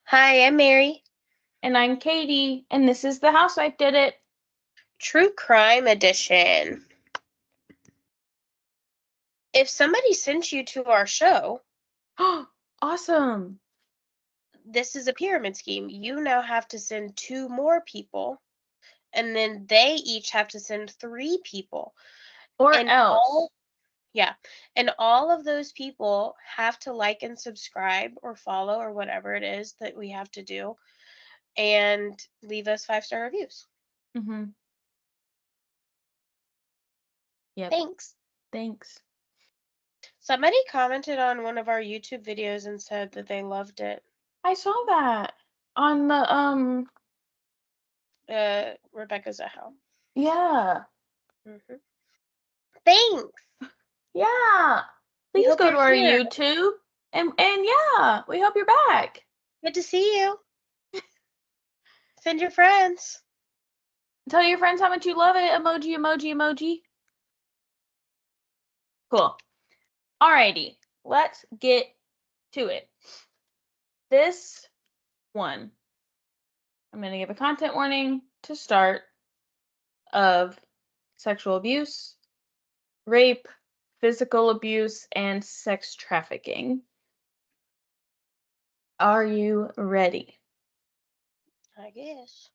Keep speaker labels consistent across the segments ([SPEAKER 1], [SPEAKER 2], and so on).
[SPEAKER 1] Hi, I'm Mary.
[SPEAKER 2] And I'm Katie, and this is The Housewife Did It.
[SPEAKER 1] True Crime Edition. If somebody sent you to our show,
[SPEAKER 2] Awesome.
[SPEAKER 1] this is a pyramid scheme. You now have to send two more people, and then they each have to send three people.
[SPEAKER 2] Or
[SPEAKER 1] And
[SPEAKER 2] else.
[SPEAKER 1] and all of those people have to like and subscribe or follow or whatever it is that we have to do and leave us 5-star reviews.
[SPEAKER 2] Mm-hmm. Yep.
[SPEAKER 1] Thanks.
[SPEAKER 2] Thanks.
[SPEAKER 1] Somebody commented on one of our YouTube videos and said that they loved it.
[SPEAKER 2] I saw that on the
[SPEAKER 1] Rebecca Zaho.
[SPEAKER 2] yeah.
[SPEAKER 1] Thanks.
[SPEAKER 2] Yeah.
[SPEAKER 1] We
[SPEAKER 2] Please
[SPEAKER 1] hope
[SPEAKER 2] go
[SPEAKER 1] you're
[SPEAKER 2] to our
[SPEAKER 1] here.
[SPEAKER 2] YouTube. And yeah, we hope you're back.
[SPEAKER 1] Good to see you. Send your friends.
[SPEAKER 2] Tell your friends how much you love it. Emoji, emoji, emoji. Cool. Alrighty. Let's get to it. This one. I'm gonna give a content warning to start of sexual abuse, rape, physical abuse, and sex trafficking. Are you ready?
[SPEAKER 1] I guess.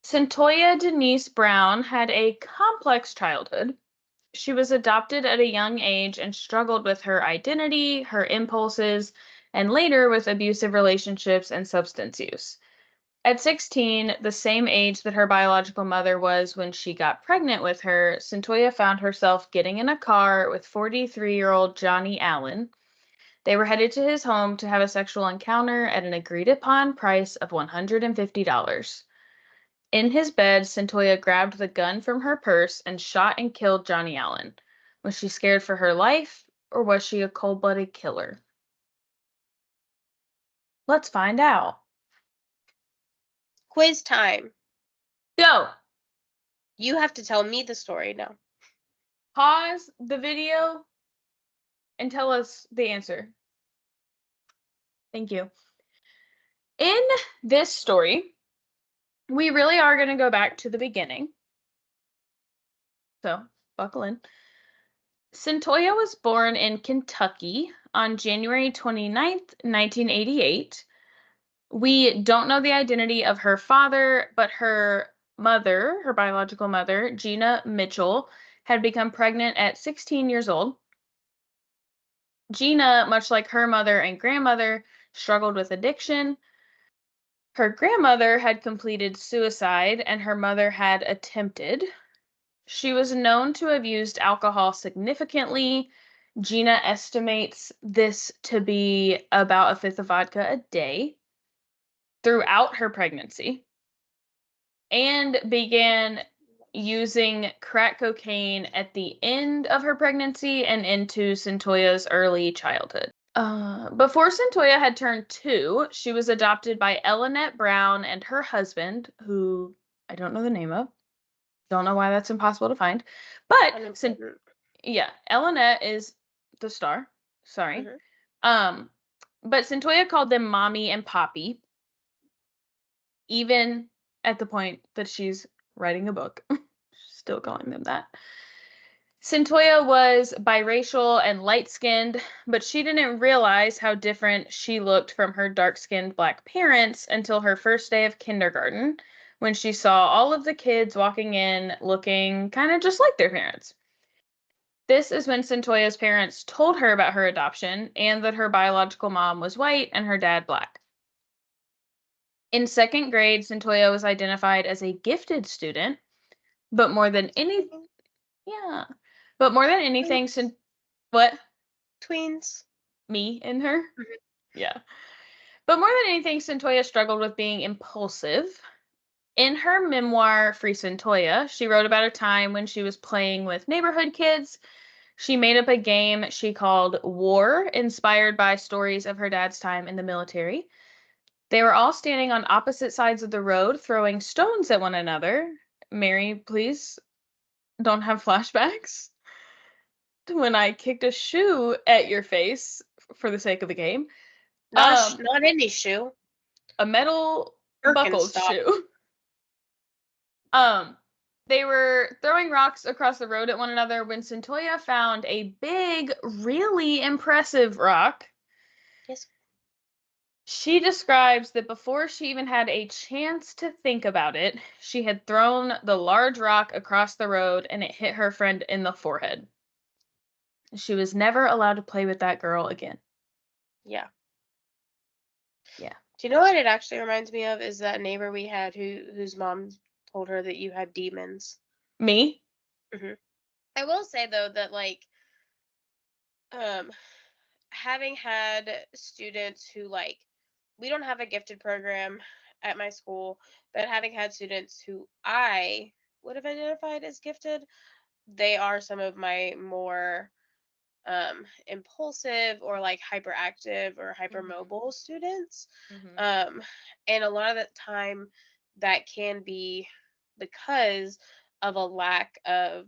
[SPEAKER 2] Cyntoia Denise Brown had a complex childhood. She was adopted at a young age and struggled with her identity, her impulses, and later with abusive relationships and substance use. At 16, the same age that her biological mother was when she got pregnant with her, Cyntoia found herself getting in a car with 43-year-old Johnnie Allen. They were headed to his home to have a sexual encounter at an agreed-upon price of $150. In his bed, Cyntoia grabbed the gun from her purse and shot and killed Johnnie Allen. Was she scared for her life, or was she a cold-blooded killer? Let's find out.
[SPEAKER 1] Quiz time.
[SPEAKER 2] Go!
[SPEAKER 1] You have to tell me the story now.
[SPEAKER 2] Pause the video and tell us the answer. Thank you. In this story, we really are going to go back to the beginning. So, buckle in. Cyntoia was born in Kentucky on January 29th, 1988. We don't know the identity of her father, but her mother, her biological mother, Gina Mitchell, had become pregnant at 16 years old. Gina, much like her mother and grandmother, struggled with addiction. Her grandmother had completed suicide, and her mother had attempted. She was known to have used alcohol significantly. Gina estimates this to be about a fifth of vodka a day throughout her pregnancy, and began using crack cocaine at the end of her pregnancy and into Cyntoia's early childhood. Before Cyntoia had turned 2, she was adopted by Elinette Brown and her husband, who I don't know the name of. Don't know why that's impossible to find. But yeah, Elinette is the star. Sorry. But Cyntoia called them Mommy and Poppy, even at the point that she's writing a book. Still calling them that. Cyntoia was biracial and light-skinned, but she didn't realize how different she looked from her dark-skinned black parents until her first day of kindergarten, when she saw all of the kids walking in looking kind of just like their parents. This is when Cyntoia's parents told her about her adoption and that her biological mom was white and her dad black. In second grade, Cyntoia was identified as a gifted student, but more than anything, yeah. But more than anything, what?
[SPEAKER 1] Tweens.
[SPEAKER 2] Me and her? Yeah. But more than anything, Cyntoia struggled with being impulsive. In her memoir, Free Cyntoia, she wrote about a time when she was playing with neighborhood kids. She made up a game she called War, inspired by stories of her dad's time in the military. They were all standing on opposite sides of the road, throwing stones at one another. Mary, please don't have flashbacks. When I kicked a shoe at your face for the sake of the game. Um,
[SPEAKER 1] Not any shoe.
[SPEAKER 2] a metal buckled
[SPEAKER 1] Birkenstock.
[SPEAKER 2] shoe. Um, they were throwing rocks across the road at one another when Cyntoia found a big, really impressive rock.
[SPEAKER 1] Yes.
[SPEAKER 2] She describes that before she even had a chance to think about it, she had thrown the large rock across the road and it hit her friend in the forehead. She was never allowed to play with that girl again.
[SPEAKER 1] Yeah.
[SPEAKER 2] Yeah.
[SPEAKER 1] Do you know what it actually reminds me of? Is that neighbor we had whose mom told her that you had demons.
[SPEAKER 2] Me?
[SPEAKER 1] Hmm. I will say though that like um having had students who like we don't have a gifted program at my school, but having had students who I would have identified as gifted, they are some of my more impulsive or like hyperactive or
[SPEAKER 2] Mm-hmm.
[SPEAKER 1] hypermobile students.
[SPEAKER 2] Mm-hmm.
[SPEAKER 1] Um, and a lot of the time that can be because of a lack of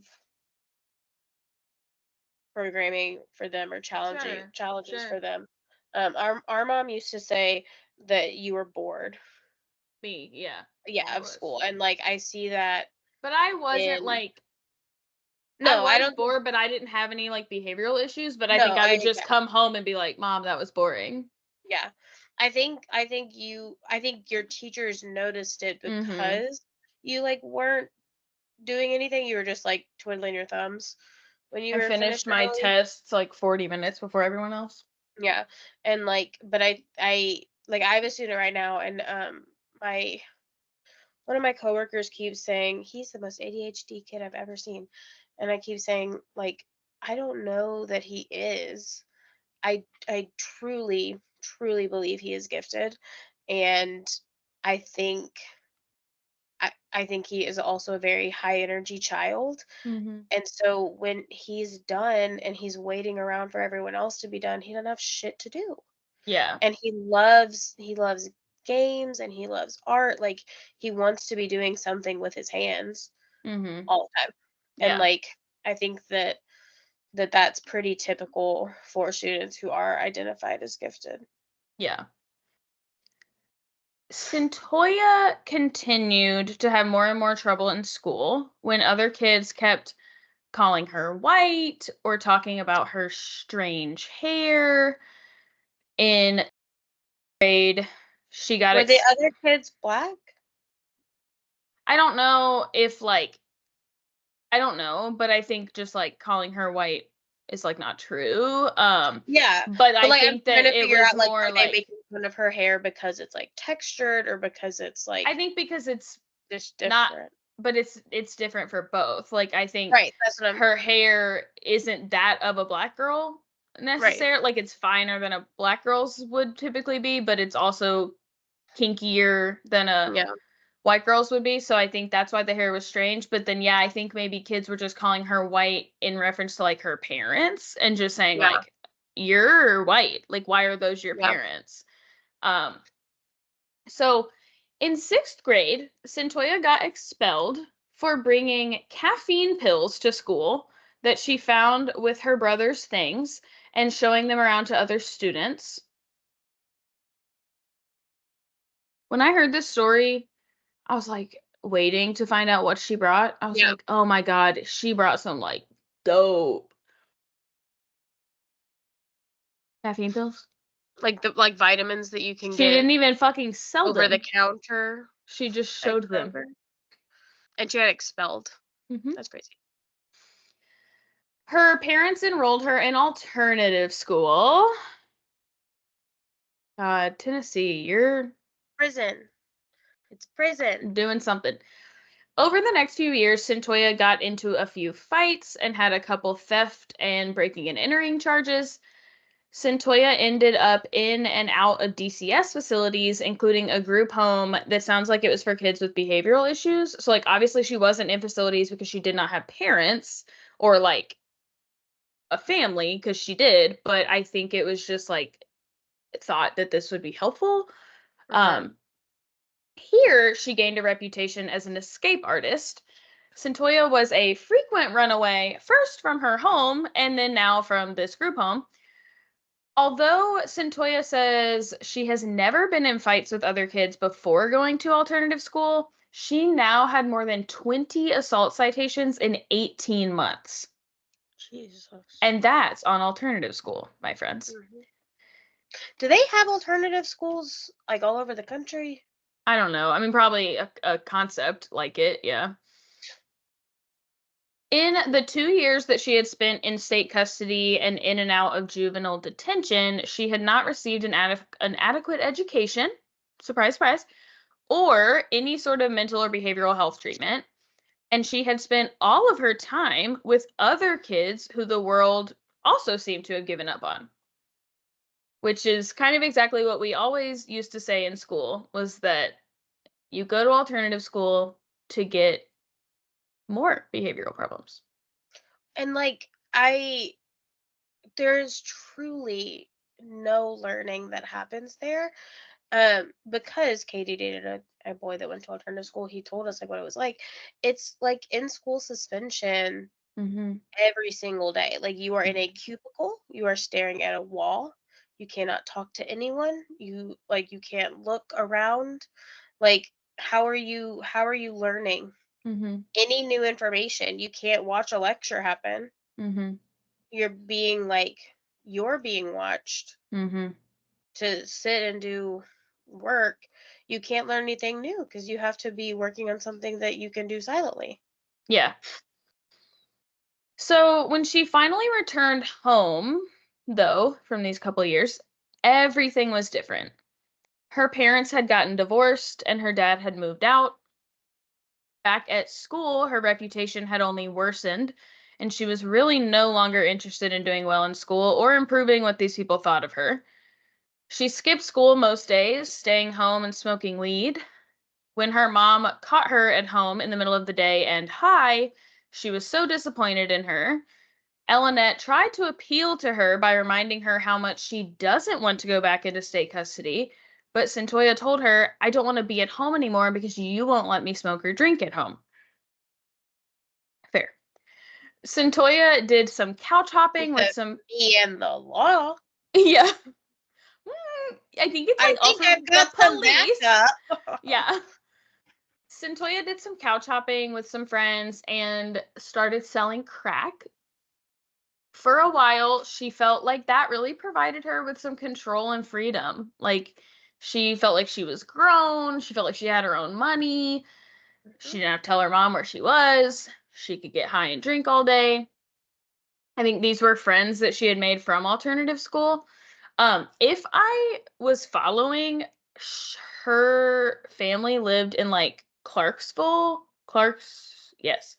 [SPEAKER 1] programming for them or
[SPEAKER 2] Sure.
[SPEAKER 1] challenges
[SPEAKER 2] Sure.
[SPEAKER 1] for them. Our mom used to say that you were bored,
[SPEAKER 2] Me, yeah.
[SPEAKER 1] yeah,
[SPEAKER 2] I
[SPEAKER 1] of
[SPEAKER 2] was.
[SPEAKER 1] school, and like I see that
[SPEAKER 2] But I wasn't
[SPEAKER 1] in
[SPEAKER 2] like I
[SPEAKER 1] no, I
[SPEAKER 2] was
[SPEAKER 1] don't think
[SPEAKER 2] bored, but I didn't have any like behavioral issues, but I think
[SPEAKER 1] no,
[SPEAKER 2] I would just
[SPEAKER 1] yeah,
[SPEAKER 2] come home and be like, "Mom, that was boring."
[SPEAKER 1] yeah. I think your teachers noticed it
[SPEAKER 2] Mm-hmm.
[SPEAKER 1] because you like weren't doing anything. You were just like twiddling your thumbs when you
[SPEAKER 2] I
[SPEAKER 1] were
[SPEAKER 2] finished
[SPEAKER 1] finished
[SPEAKER 2] my
[SPEAKER 1] early.
[SPEAKER 2] tests like 40 minutes before everyone else.
[SPEAKER 1] Yeah. And like but I like I have a student right now and my one of my coworkers keeps saying he's the most ADHD kid I've ever seen. And I keep saying like I don't know that he is. I truly believe he is gifted and I think I think he is also a very high energy child.
[SPEAKER 2] Mm-hmm.
[SPEAKER 1] And so when he's done and he's waiting around for everyone else to be done, he doesn't have shit to do.
[SPEAKER 2] Yeah.
[SPEAKER 1] And he loves games and he loves art. Like he wants to be doing something with his hands
[SPEAKER 2] Mm-hmm.
[SPEAKER 1] all the time. And
[SPEAKER 2] Yeah.
[SPEAKER 1] like I think that's pretty typical for students who are identified as gifted.
[SPEAKER 2] Yeah. Cyntoia continued to have more and more trouble in school when other kids kept calling her white or talking about her strange hair. In grade, she got
[SPEAKER 1] Were the other kids black?
[SPEAKER 2] I don't know if like I don't know, but I think just like calling her white is like not true.
[SPEAKER 1] Yeah,
[SPEAKER 2] But
[SPEAKER 1] but,
[SPEAKER 2] I
[SPEAKER 1] like, I'm
[SPEAKER 2] think
[SPEAKER 1] trying
[SPEAKER 2] that
[SPEAKER 1] to
[SPEAKER 2] it
[SPEAKER 1] figure
[SPEAKER 2] was
[SPEAKER 1] out, like,
[SPEAKER 2] more
[SPEAKER 1] are they
[SPEAKER 2] like
[SPEAKER 1] making fun of her hair because it's, like, textured or because it's,
[SPEAKER 2] I
[SPEAKER 1] like,
[SPEAKER 2] think because it's
[SPEAKER 1] just
[SPEAKER 2] not
[SPEAKER 1] different?
[SPEAKER 2] but it's different for both. Like I think
[SPEAKER 1] Right, that's what I'm
[SPEAKER 2] her hair isn't that of a black girl
[SPEAKER 1] right,
[SPEAKER 2] necessarily. Like it's finer than a black girl's would typically be, but it's also kinkier than a
[SPEAKER 1] yeah,
[SPEAKER 2] white girls would be. So I think that's why the hair was strange. But then yeah, I think maybe kids were just calling her white in reference to like her parents and just saying
[SPEAKER 1] yeah,
[SPEAKER 2] like you're white. Like why are those your
[SPEAKER 1] yeah,
[SPEAKER 2] parents? Um so in 6th grade, Cyntoia got expelled for bringing caffeine pills to school that she found with her brother's things and showing them around to other students. When I heard this story, I was like waiting to find out what she brought. I was
[SPEAKER 1] yeah,
[SPEAKER 2] like, "Oh my god, she brought some like dope caffeine pills."
[SPEAKER 1] like vitamins that you can
[SPEAKER 2] She
[SPEAKER 1] get
[SPEAKER 2] didn't even fucking sell
[SPEAKER 1] over the
[SPEAKER 2] them.
[SPEAKER 1] counter
[SPEAKER 2] She just
[SPEAKER 1] at
[SPEAKER 2] showed them.
[SPEAKER 1] Kroger, and she got expelled.
[SPEAKER 2] Mhm.
[SPEAKER 1] That's crazy.
[SPEAKER 2] Her parents enrolled her in alternative school. God, Tennessee, you're
[SPEAKER 1] Prison. It's prison.
[SPEAKER 2] doing something. Over the next few years, Cyntoia got into a few fights and had a couple theft and breaking and entering charges. Cyntoia ended up in and out of DCS facilities, including a group home that sounds like it was for kids with behavioral issues. So, like, obviously, she wasn't in facilities because she did not have parents or like a family because she did, but I think it was just like thought that this would be helpful.
[SPEAKER 1] Mhm.
[SPEAKER 2] Um, Here, she gained a reputation as an escape artist. Cyntoia was a frequent runaway, first from her home and then now from this group home. Although Cyntoia says she has never been in fights with other kids before going to alternative school, she now had more than 20 assault citations in 18 months.
[SPEAKER 1] Jesus.
[SPEAKER 2] And that's on alternative school, my friends.
[SPEAKER 1] Mhm. Do they have alternative schools like all over the country?
[SPEAKER 2] I don't know. I mean, probably a concept like it, yeah. In the 2 years that she had spent in state custody and in and out of juvenile detention, she had not received an adequate education, surprise, surprise, or any sort of mental or behavioral health treatment. And she had spent all of her time with other kids who the world also seemed to have given up on, which is kind of exactly what we always used to say in school, was that you go to alternative school to get more behavioral problems.
[SPEAKER 1] And like there's truly no learning that happens there. Because Katie dated a boy that went to alternative school, he told us like what it was like. It's like in school suspension
[SPEAKER 2] Mm-hmm.
[SPEAKER 1] every single day. Like you are in a cubicle, you are staring at a wall, you cannot talk to anyone, you can't look around. Like how are you learning
[SPEAKER 2] Mm-hmm.
[SPEAKER 1] any new information? You can't watch a lecture happen.
[SPEAKER 2] Mm-hmm.
[SPEAKER 1] You're being like you're being watched
[SPEAKER 2] Mm-hmm.
[SPEAKER 1] to sit and do work. You can't learn anything new because you have to be working on something that you can do silently.
[SPEAKER 2] Yeah. So when she finally returned home, though, from these couple years, everything was different. Her parents had gotten divorced and her dad had moved out. Back at school, her reputation had only worsened, and she was really no longer interested in doing well in school or improving what these people thought of her. She skipped school most days, staying home and smoking weed. When her mom caught her at home in the middle of the day and high, she was so disappointed in her. Elinette tried to appeal to her by reminding her how much she doesn't want to go back into state custody, but Cyntoia told her, I don't want to be at home anymore because you won't let me smoke or drink at home. Fair. Cyntoia did some couch hopping with
[SPEAKER 1] Because
[SPEAKER 2] some.
[SPEAKER 1] me and the law.
[SPEAKER 2] Yeah. I think it's
[SPEAKER 1] I
[SPEAKER 2] like
[SPEAKER 1] think
[SPEAKER 2] also
[SPEAKER 1] I've
[SPEAKER 2] the
[SPEAKER 1] got some
[SPEAKER 2] police.
[SPEAKER 1] backup.
[SPEAKER 2] Yeah. Cyntoia did some couch hopping with some friends and started selling crack. For a while, she felt like that really provided her with some control and freedom. Like, she felt like she was grown. She felt like she had her own money.
[SPEAKER 1] Mhm.
[SPEAKER 2] She didn't have to tell her mom where she was. She could get high and drink all day. I think these were friends that she had made from alternative school. If I was following, her family lived in like yes.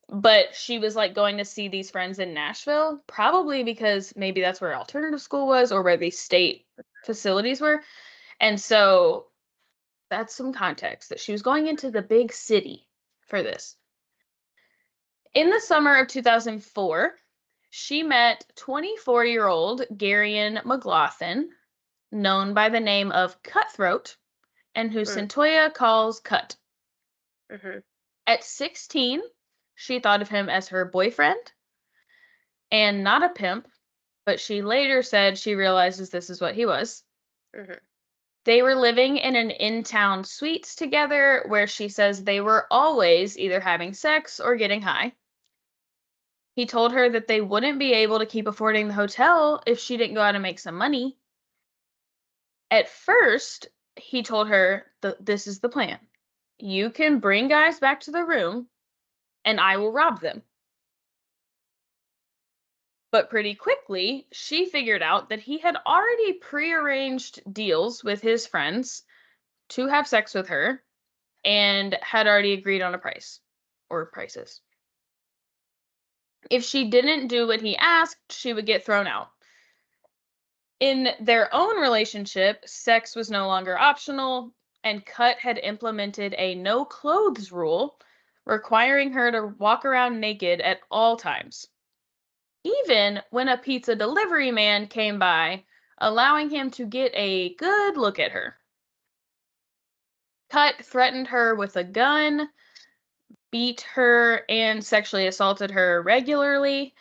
[SPEAKER 2] But she was like going to see these friends in Nashville, probably because maybe that's where alternative school was or where the state facilities were. And so that's some context that she was going into the big city for this. In the summer of 2004, she met 24-year-old Garion McLaughlin, known by the name of Cutthroat, and who
[SPEAKER 1] Mm,
[SPEAKER 2] Cyntoia calls Cut.
[SPEAKER 1] mhm,
[SPEAKER 2] At 16, she thought of him as her boyfriend and not a pimp, but she later said she realizes this is what he was.
[SPEAKER 1] mhm.
[SPEAKER 2] They were living in an in-town suites together where she says they were always either having sex or getting high. He told her that they wouldn't be able to keep affording the hotel if she didn't go out and make some money. At first, he told her this is the plan. You can bring guys back to the room and I will rob them. But pretty quickly, she figured out that he had already prearranged deals with his friends to have sex with her and had already agreed on a price or prices. If she didn't do what he asked, she would get thrown out. In their own relationship, sex was no longer optional, and Cut had implemented a no clothes rule requiring her to walk around naked at all times, even when a pizza delivery man came by, allowing him to get a good look at her. Cut threatened her with a gun, beat her, and sexually assaulted her regularly.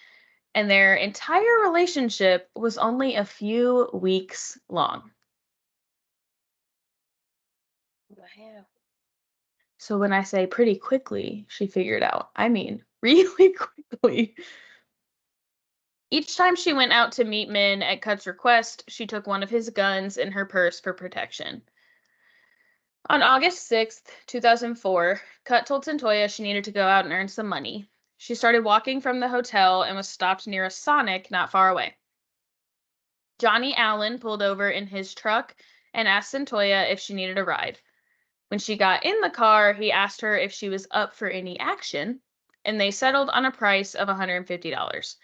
[SPEAKER 2] and their entire relationship was only a few weeks long.
[SPEAKER 1] Wow.
[SPEAKER 2] So when I say pretty quickly, she figured out, I mean really quickly. Each time she went out to meet men at Cut's request, she took one of his guns in her purse for protection. On August 6th, 2004, Cut told Cyntoia she needed to go out and earn some money. She started walking from the hotel and was stopped near a Sonic not far away. Johnnie Allen pulled over in his truck and asked Cyntoia if she needed a ride. When she got in the car, he asked her if she was up for any action, and they settled on a price of $150.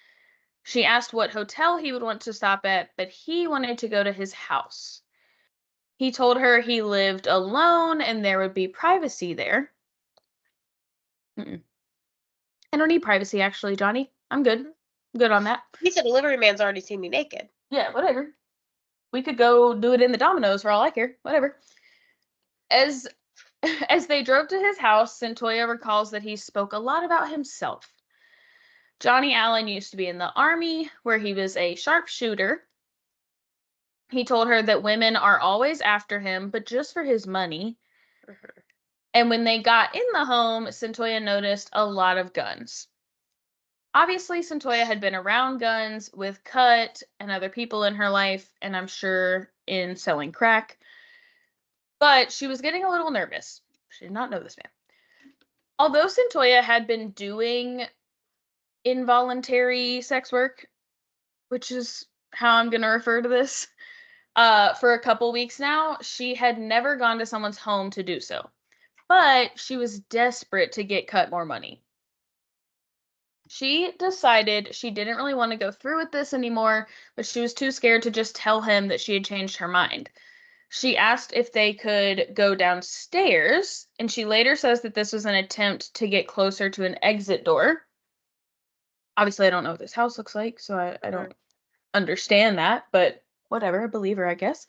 [SPEAKER 2] She asked what hotel he would want to stop at, but he wanted to go to his house. He told her he lived alone and there would be privacy there. Mm-mm. I don't need privacy, actually, Johnny. I'm good. Good on that.
[SPEAKER 1] He said, delivery man's already seen me naked.
[SPEAKER 2] Yeah, whatever. We could go do it in the Domino's for all I care. Whatever. As as they drove to his house, Cyntoia recalls that he spoke a lot about himself. Johnnie Allen used to be in the army, where he was a sharpshooter. He told her that women are always after him, but just for his money.
[SPEAKER 1] Mhm.
[SPEAKER 2] And when they got in the home, Cyntoia noticed a lot of guns. Obviously, Cyntoia had been around guns with Cut and other people in her life, and I'm sure in selling crack. But she was getting a little nervous. She did not know this man. Although Cyntoia had been doing involuntary sex work, which is how I'm going to refer to this, for a couple weeks now, she had never gone to someone's home to do so. But she was desperate to get Cut more money. She decided she didn't really want to go through with this anymore, but she was too scared to just tell him that she had changed her mind. She asked if they could go downstairs, and she later says that this was an attempt to get closer to an exit door. Obviously, I don't know what this house looks like, so I don't understand that, but whatever, I believe her, I guess.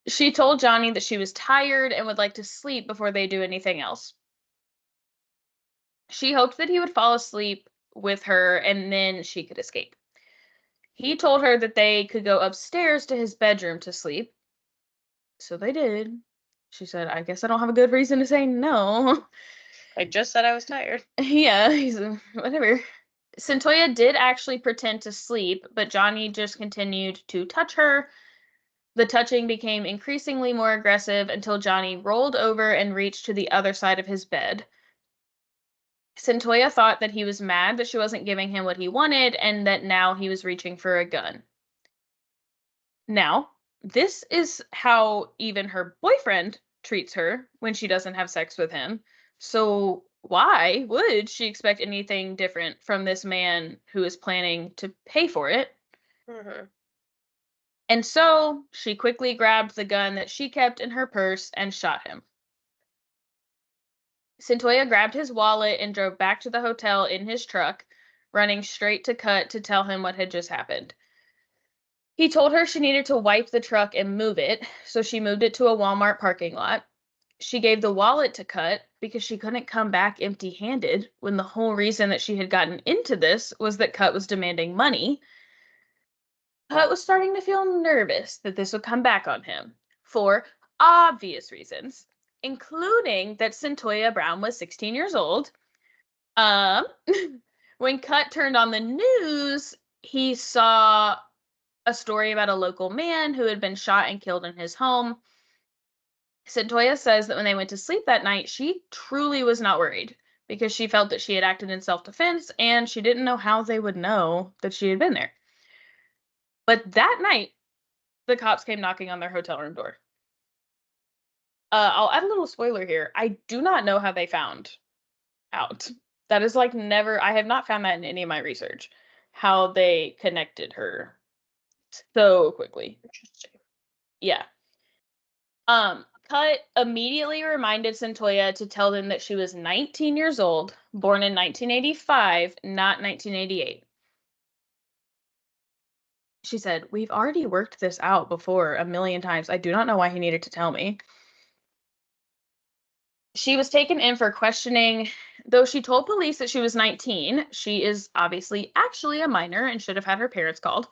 [SPEAKER 2] She told Johnny that she was tired and would like to sleep before they do anything else. She hoped that he would fall asleep with her and then she could escape. He told her that they could go upstairs to his bedroom to sleep. So they did. She said, I guess I don't have a good reason to say no.
[SPEAKER 1] I just said I was tired.
[SPEAKER 2] Yeah, whatever. Cyntoia did actually pretend to sleep, but Johnny just continued to touch her. The touching became increasingly more aggressive until Johnny rolled over and reached to the other side of his bed. Cyntoia thought that he was mad that she wasn't giving him what he wanted and that now he was reaching for a gun. Now, this is how even her boyfriend treats her when she doesn't have sex with him. So why would she expect anything different from this man who is planning to pay for it?
[SPEAKER 1] Mm-hmm.
[SPEAKER 2] And so she quickly grabbed the gun that she kept in her purse and shot him. Cyntoia grabbed his wallet and drove back to the hotel in his truck, running straight to Cut to tell him what had just happened. He told her she needed to wipe the truck and move it, so she moved it to a Walmart parking lot. She gave the wallet to Cut because she couldn't come back empty-handed when the whole reason that she had gotten into this was that Cut was demanding money. Cut was starting to feel nervous that this would come back on him for obvious reasons, including that Cyntoia Brown was 16 years old. Um, when Cut turned on the news, he saw a story about a local man who had been shot and killed in his home. Cyntoia says that when they went to sleep that night, she truly was not worried because she felt that she had acted in self-defense and she didn't know how they would know that she had been there. But that night, the cops came knocking on their hotel room door. I'll add a little spoiler here. I do not know how they found out. That is like never, I have not found that in any of my research, how they connected her so quickly.
[SPEAKER 1] Interesting.
[SPEAKER 2] Yeah. Cut immediately reminded Cyntoia to tell them that she was 19 years old, born in 1985, not 1988. She said, we've already worked this out before a million times. I do not know why he needed to tell me. She was taken in for questioning. Though she told police that she was 19, she is obviously actually a minor and should have had her parents called.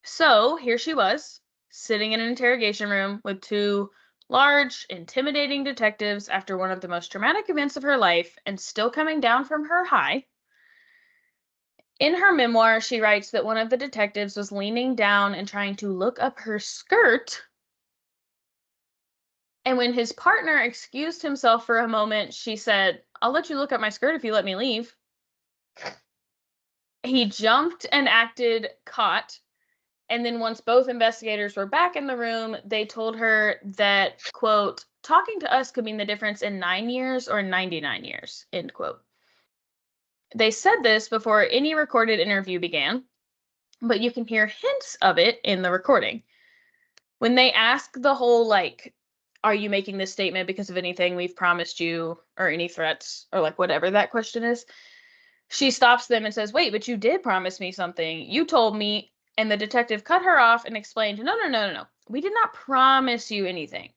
[SPEAKER 2] So here she was, sitting in an interrogation room with two large, intimidating detectives after one of the most traumatic events of her life and still coming down from her high. In her memoir, she writes that one of the detectives was leaning down and trying to look up her skirt. And when his partner excused himself for a moment, she said, "I'll let you look at my skirt if you let me leave." He jumped and acted caught. And then once both investigators were back in the room, they told her that, quote, "talking to us could mean the difference in 9 years or 99 years," end quote. They said this before any recorded interview began, but you can hear hints of it in the recording. When they ask the whole, like, "Are you making this statement because of anything we've promised you or any threats?" or like whatever that question is, she stops them and says, "Wait, but you did promise me something. You told me." And the detective cut her off and explained, "No, no, no, no, no. We did not promise you anything.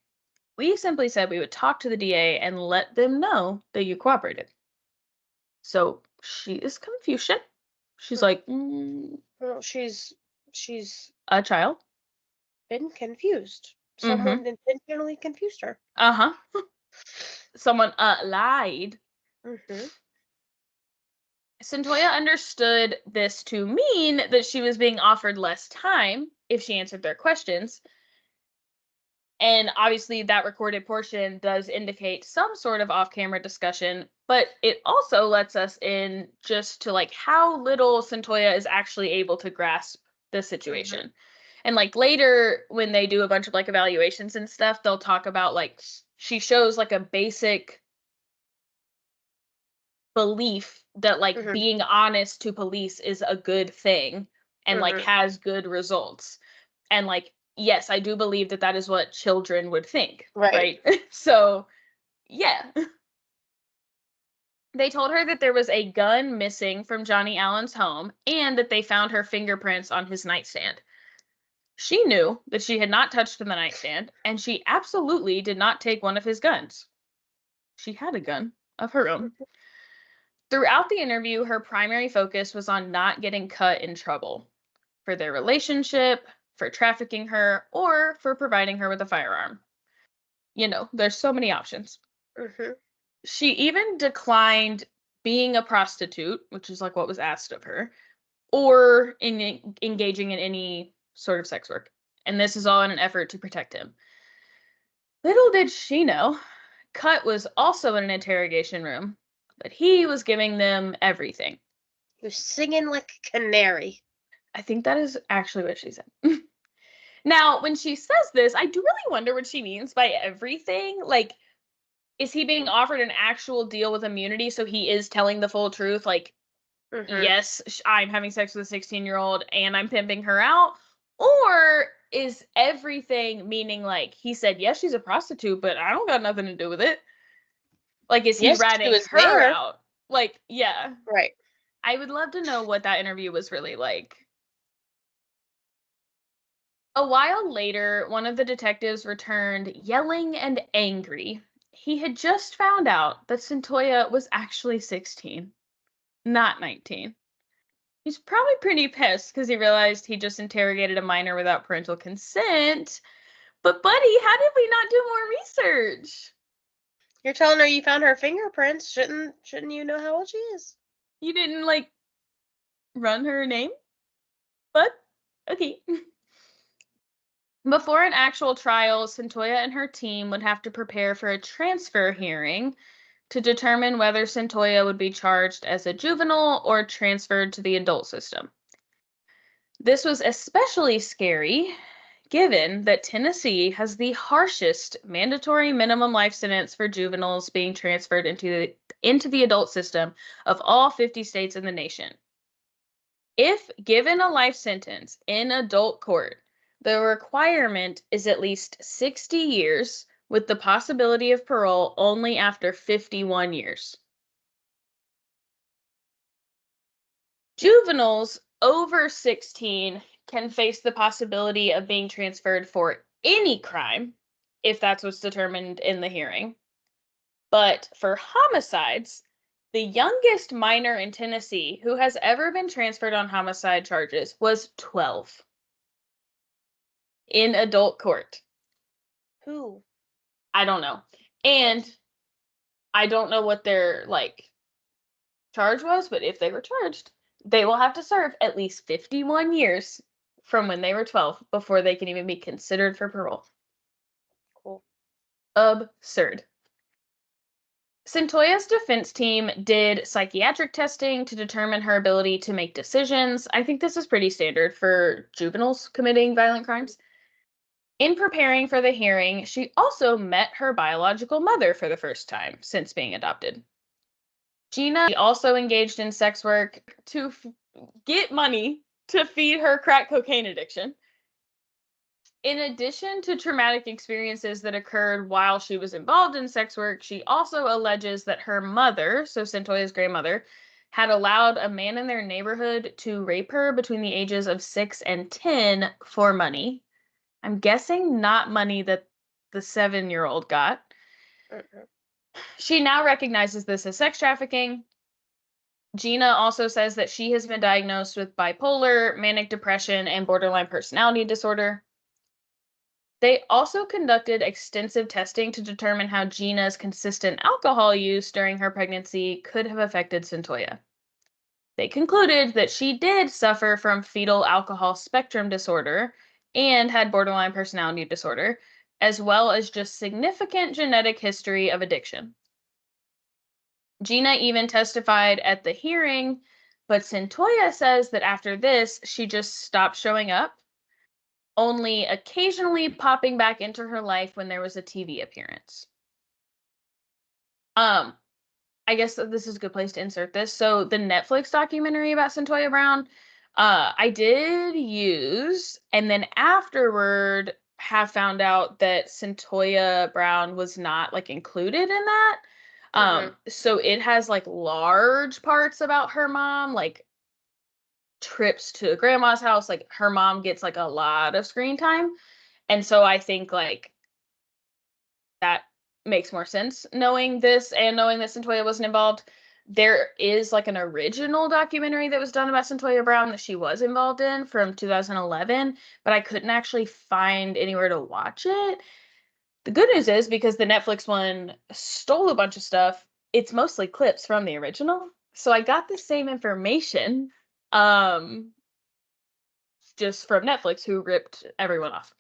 [SPEAKER 2] We simply said we would talk to the DA and let them know that you cooperated." So she is Confucian. She's like,
[SPEAKER 1] Well, she's
[SPEAKER 2] a child.
[SPEAKER 1] been confused.
[SPEAKER 2] Mm-hmm.
[SPEAKER 1] Someone intentionally confused her.
[SPEAKER 2] Uh-huh. Someone lied.
[SPEAKER 1] Mm-hmm.
[SPEAKER 2] Cyntoia understood this to mean that she was being offered less time if she answered their questions. And obviously, that recorded portion does indicate some sort of off-camera discussion, but it also lets us in just to like how little Cyntoia is actually able to grasp the
[SPEAKER 1] Mm-hmm.
[SPEAKER 2] situation. And like later, when they do a bunch of like evaluations and stuff, they'll talk about like she shows like a basic belief that like
[SPEAKER 1] Mm-hmm.
[SPEAKER 2] being honest to police is a good thing and like
[SPEAKER 1] Mm-hmm.
[SPEAKER 2] has good results. And like, yes, I do believe that that is what children would think,
[SPEAKER 1] Right.
[SPEAKER 2] right? So, yeah. They told her that there was a gun missing from Johnnie Allen's home and that they found her fingerprints on his nightstand. She knew that she had not touched the nightstand, and she absolutely did not take one of his guns. She had a gun of her own.
[SPEAKER 1] Mhm.
[SPEAKER 2] Throughout the interview, her primary focus was on not getting cut in trouble for their relationship, for trafficking her, or for providing her with a firearm. You know, there's so many options.
[SPEAKER 1] Mhm.
[SPEAKER 2] She even declined being a prostitute, which is like what was asked of her, or engaging in any sort of sex work. And this is all in an effort to protect him. Little did she know, Cut was also in an interrogation room, but he was giving them everything.
[SPEAKER 1] You're singing like a canary.
[SPEAKER 2] I think that is actually what she said. Now, when she says this, I do really wonder what she means by everything. Like, is he being offered an actual deal with immunity so he is telling the full truth? Like,
[SPEAKER 1] Mhm.
[SPEAKER 2] yes, I'm having sex with a 16-year-old and I'm pimping her out? Or is everything meaning like he said, yes, she's a prostitute, but I don't got nothing to do with it? Like, is he
[SPEAKER 1] Yes, she
[SPEAKER 2] ratting
[SPEAKER 1] was
[SPEAKER 2] her
[SPEAKER 1] there.
[SPEAKER 2] out? Like, yeah.
[SPEAKER 1] Right.
[SPEAKER 2] I would love to know what that interview was really like. A while later, one of the detectives returned yelling and angry. He had just found out that Cyntoia was actually 16, not 19. He's probably pretty pissed because he realized he just interrogated a minor without parental consent. But, buddy, how did we not do more research?
[SPEAKER 1] You're telling her you found her fingerprints. Shouldn't you know how old she is?
[SPEAKER 2] You didn't, like, run her name? But, okay. Before an actual trial, Cyntoia and her team would have to prepare for a transfer hearing to determine whether Cyntoia would be charged as a juvenile or transferred to the adult system. This was especially scary given that Tennessee has the harshest mandatory minimum life sentence for juveniles being transferred into the adult system of all 50 states in the nation. If given a life sentence in adult court, the requirement is at least 60 years with the possibility of parole only after 51 years. Juveniles over 16 can face the possibility of being transferred for any crime if that's what's determined in the hearing. But for homicides, the youngest minor in Tennessee who has ever been transferred on homicide charges was 12 in adult court.
[SPEAKER 1] Who?
[SPEAKER 2] I don't know. And I don't know what their charge was, but if they were charged, they will have to serve at least 51 years from when they were 12 before they can even be considered for parole.
[SPEAKER 1] Cool.
[SPEAKER 2] Absurd. Cyntoia's defense team did psychiatric testing to determine her ability to make decisions. I think this is pretty standard for juveniles committing violent crimes. In preparing for the hearing, she also met her biological mother for the first time since being adopted. Gina also engaged in sex work to get money to feed her crack cocaine addiction. In addition to traumatic experiences that occurred while she was involved in sex work, she also alleges that her mother, so Cyntoia's grandmother, had allowed a man in their neighborhood to rape her between the ages of 6 and 10 for money. I'm guessing not money that the 7-year-old got.
[SPEAKER 1] Mm-mm.
[SPEAKER 2] She now recognizes this as sex trafficking. Gina also says that she has been diagnosed with bipolar, manic depression, and borderline personality disorder. They also conducted extensive testing to determine how Gina's consistent alcohol use during her pregnancy could have affected Cyntoia. They concluded that she did suffer from fetal alcohol spectrum disorder and had borderline personality disorder, as well as just significant genetic history of addiction. Gina even testified at the hearing, but Cyntoia says that after this, she just stopped showing up, only occasionally popping back into her life when there was a TV appearance. I guess this is a good place to insert this. So the Netflix documentary about Cyntoia Brown, I did use, and then afterward have found out that Cyntoia Brown was not included in that. So it has large parts about her mom, trips to grandma's house. Her mom gets a lot of screen time. And so I think that makes more sense knowing this and knowing that Cyntoia wasn't involved. There is an original documentary that was done about Cyntoia Brown that she was involved in from 2011, but I couldn't actually find anywhere to watch it. The good news is because the Netflix one stole a bunch of stuff, it's mostly clips from the original. So I got the same information just from Netflix, who ripped everyone off.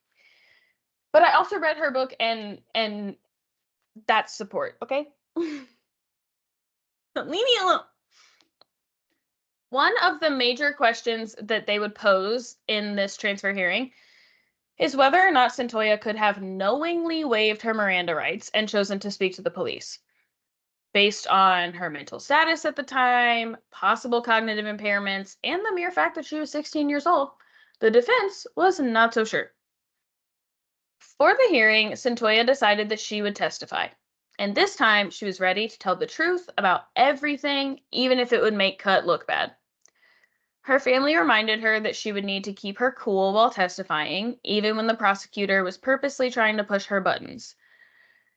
[SPEAKER 2] But I also read her book, and that's support, okay? Leave me alone. One of the major questions that they would pose in this transfer hearing is whether or not Cyntoia could have knowingly waived her Miranda rights and chosen to speak to the police. Based on her mental status at the time, possible cognitive impairments, and the mere fact that she was 16 years old, the defense was not so sure. For the hearing, Cyntoia decided that she would testify. And this time, she was ready to tell the truth about everything, even if it would make Cut look bad. Her family reminded her that she would need to keep her cool while testifying, even when the prosecutor was purposely trying to push her buttons.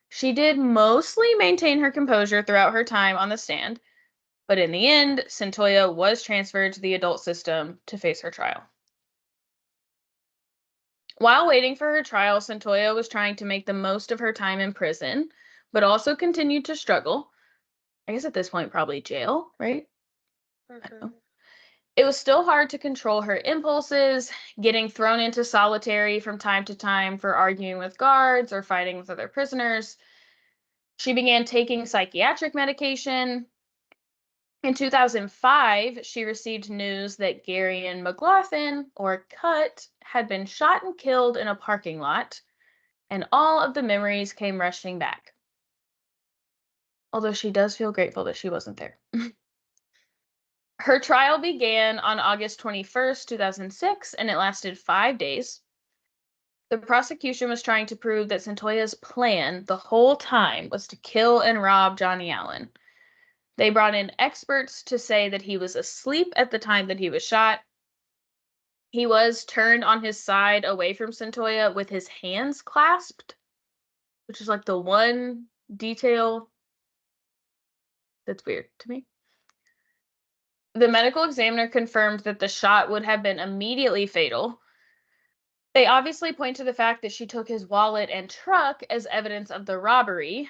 [SPEAKER 2] She did mostly maintain her composure throughout her time on the stand, but in the end, Cyntoia was transferred to the adult system to face her trial. While waiting for her trial, Cyntoia was trying to make the most of her time in prison, but also continued to struggle. I guess at this point, probably jail, right? I don't know. It was still hard to control her impulses, getting thrown into solitary from time to time for arguing with guards or fighting with other prisoners. She began taking psychiatric medication. In 2005, she received news that Garion McLaughlin, or Cut, had been shot and killed in a parking lot, and all of the memories came rushing back. Although she does feel grateful that she wasn't there. Her trial began on August 21st, 2006, and it lasted 5 days. The prosecution was trying to prove that Cyntoia's plan the whole time was to kill and rob Johnnie Allen. They brought in experts to say that he was asleep at the time that he was shot. He was turned on his side away from Cyntoia with his hands clasped, which is the one detail That's weird to me. The medical examiner confirmed that the shot would have been immediately fatal. They obviously point to the fact that she took his wallet and truck as evidence of the robbery.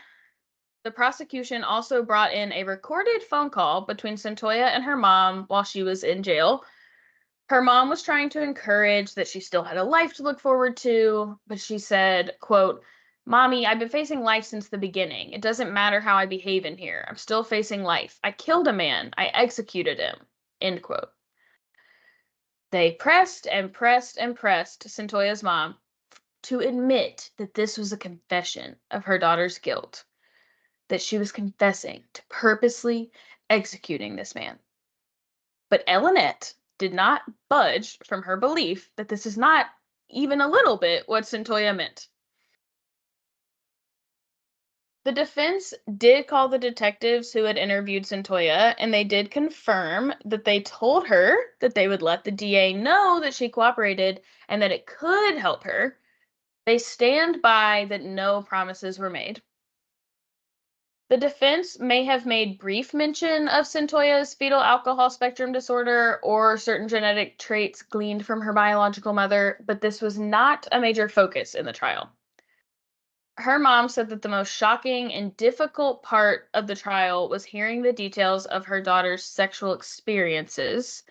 [SPEAKER 2] The prosecution also brought in a recorded phone call between Cyntoia and her mom while she was in jail. Her mom was trying to encourage that she still had a life to look forward to, but she said, quote, "Mommy, I've been facing life since the beginning. It doesn't matter how I behave in here. I'm still facing life. I killed a man. I executed him." End quote. They pressed and pressed and pressed Cyntoia's mom to admit that this was a confession of her daughter's guilt, that she was confessing to purposely executing this man. But Elinette did not budge from her belief that this is not even a little bit what Cyntoia meant. The defense did call the detectives who had interviewed Cyntoia, and they did confirm that they told her that they would let the DA know that she cooperated and that it could help her. They stand by that no promises were made. The defense may have made brief mention of Cyntoia's fetal alcohol spectrum disorder or certain genetic traits gleaned from her biological mother, but this was not a major focus in the trial. Her mom said that the most shocking and difficult part of the trial was hearing the details of her daughter's sexual experiences.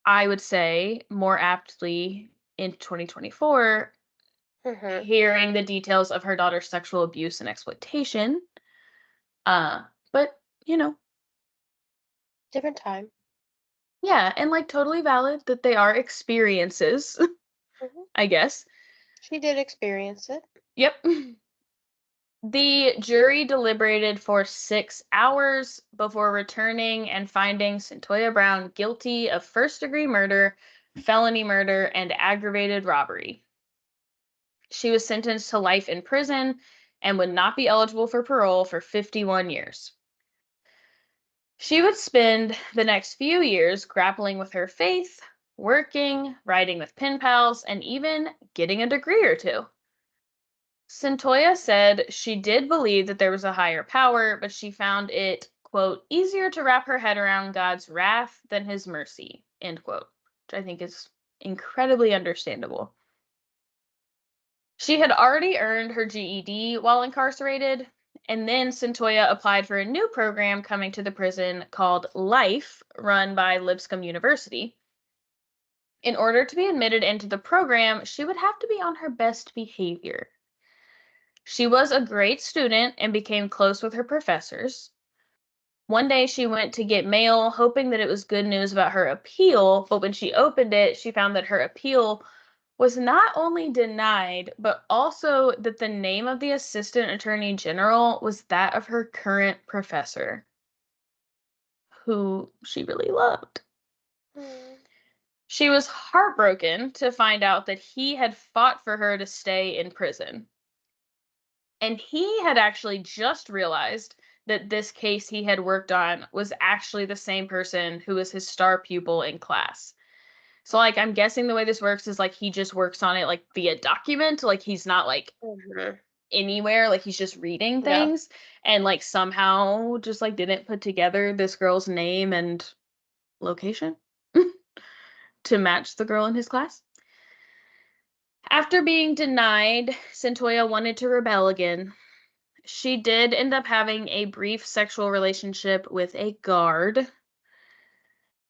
[SPEAKER 2] I would say, more aptly in 2024, hearing the details of her daughter's sexual abuse and exploitation. But, you know,
[SPEAKER 1] Different time.
[SPEAKER 2] yeah, and like totally valid that they are experiences, I guess.
[SPEAKER 1] She did experience it.
[SPEAKER 2] Yep. The jury deliberated for 6 hours before returning and finding Cyntoia Brown guilty of first-degree murder, felony murder, and aggravated robbery. She was sentenced to life in prison and would not be eligible for parole for 51 years. She would spend the next few years grappling with her faith, working, writing with pen pals, and even getting a degree or two. Cyntoia said she did believe that there was a higher power, but she found it, quote, easier to wrap her head around God's wrath than his mercy, end quote, which I think is incredibly understandable. She had already earned her GED while incarcerated, and then Cyntoia applied for a new program coming to the prison called Life, run by Lipscomb University. In order to be admitted into the program, she would have to be on her best behavior. She was a great student and became close with her professors. One day she went to get mail, hoping that it was good news about her appeal, but when she opened it, she found that her appeal was not only denied, but also that the name of the assistant attorney general was that of her current professor, who she really loved. She was heartbroken to find out that he had fought for her to stay in prison. And he had actually just realized that this case he had worked on was actually the same person who was his star pupil in class. So, like, I'm guessing the way this works is, like, he just works on it, like, via document. Like, he's not, like, anywhere. Like, he's just reading
[SPEAKER 1] Yeah.
[SPEAKER 2] things. And, like, somehow just, like, didn't put together this girl's name and location to match the girl in his class. After being denied, Cyntoia wanted to rebel again. She did end up having a brief sexual relationship with a guard.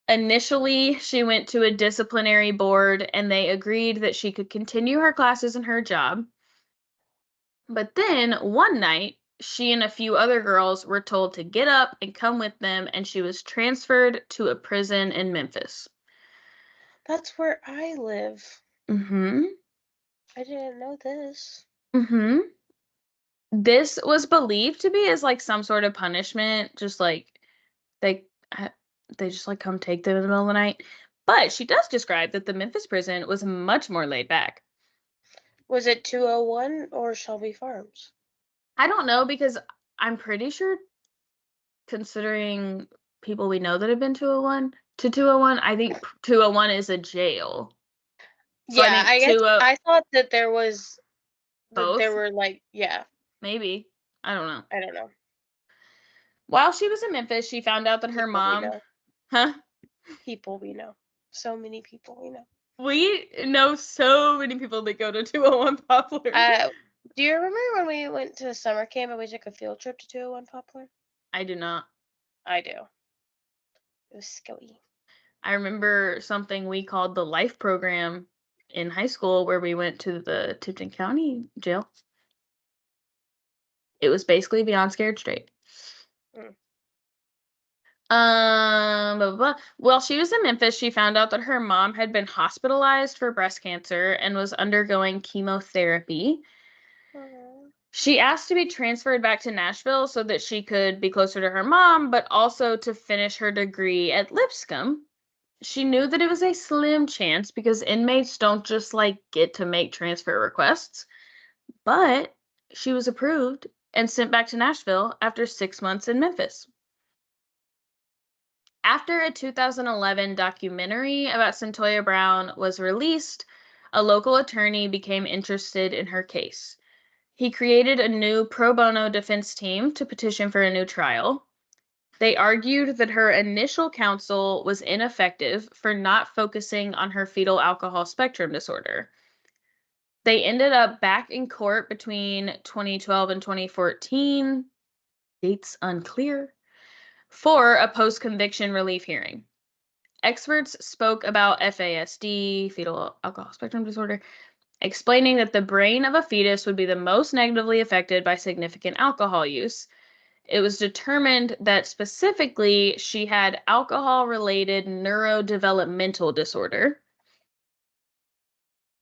[SPEAKER 2] Initially, she went to a disciplinary board and they agreed that she could continue her classes and her job. But then, one night, she and a few other girls were told to get up and come with them, and she was transferred to a prison in Memphis.
[SPEAKER 1] That's where I live.
[SPEAKER 2] Mm-hmm.
[SPEAKER 1] I didn't know this.
[SPEAKER 2] Mm-hmm. This was believed to be as, like, some sort of punishment, just, like, they just, like, come take them in the middle of the night. But she does describe that the Memphis prison was much more laid back.
[SPEAKER 1] Was it 201 or Shelby Farms?
[SPEAKER 2] I don't know, because I'm pretty sure, considering people we know that have been 201, I think 201 is a jail. So I
[SPEAKER 1] Yeah,
[SPEAKER 2] think
[SPEAKER 1] I guess I thought that there
[SPEAKER 2] both,
[SPEAKER 1] were like, yeah,
[SPEAKER 2] maybe. I don't know.
[SPEAKER 1] I don't know.
[SPEAKER 2] While she was in Memphis, she found out that her
[SPEAKER 1] People we
[SPEAKER 2] mom,
[SPEAKER 1] know.
[SPEAKER 2] huh?
[SPEAKER 1] People we know. So many people we know.
[SPEAKER 2] We know so many people that go to 201 Poplar.
[SPEAKER 1] Do you remember when we went to summer camp and we took a field trip to 201 Poplar?
[SPEAKER 2] I do not.
[SPEAKER 1] I do. It was scary.
[SPEAKER 2] I remember something we called the life program in high school where we went to the Tipton County jail. It was basically Beyond Scared Straight.
[SPEAKER 1] Mm.
[SPEAKER 2] Blah, blah, blah. Well, she was in Memphis. She found out that her mom had been hospitalized for breast cancer and was undergoing chemotherapy.
[SPEAKER 1] Aw.
[SPEAKER 2] She asked to be transferred back to Nashville so that she could be closer to her mom, but also to finish her degree at Lipscomb. She knew that it was a slim chance because inmates don't just like get to make transfer requests, but she was approved and sent back to Nashville after 6 months in Memphis. After a 2011 documentary about Cyntoia Brown was released, a local attorney became interested in her case. He created a new pro bono defense team to petition for a new trial. They argued that her initial counsel was ineffective for not focusing on her fetal alcohol spectrum disorder. They ended up back in court between 2012 and 2014, dates unclear, for a post conviction relief hearing. Experts spoke about FASD, fetal alcohol spectrum disorder, explaining that the brain of a fetus would be the most negatively affected by significant alcohol use. It was determined that specifically she had alcohol-related neurodevelopmental disorder.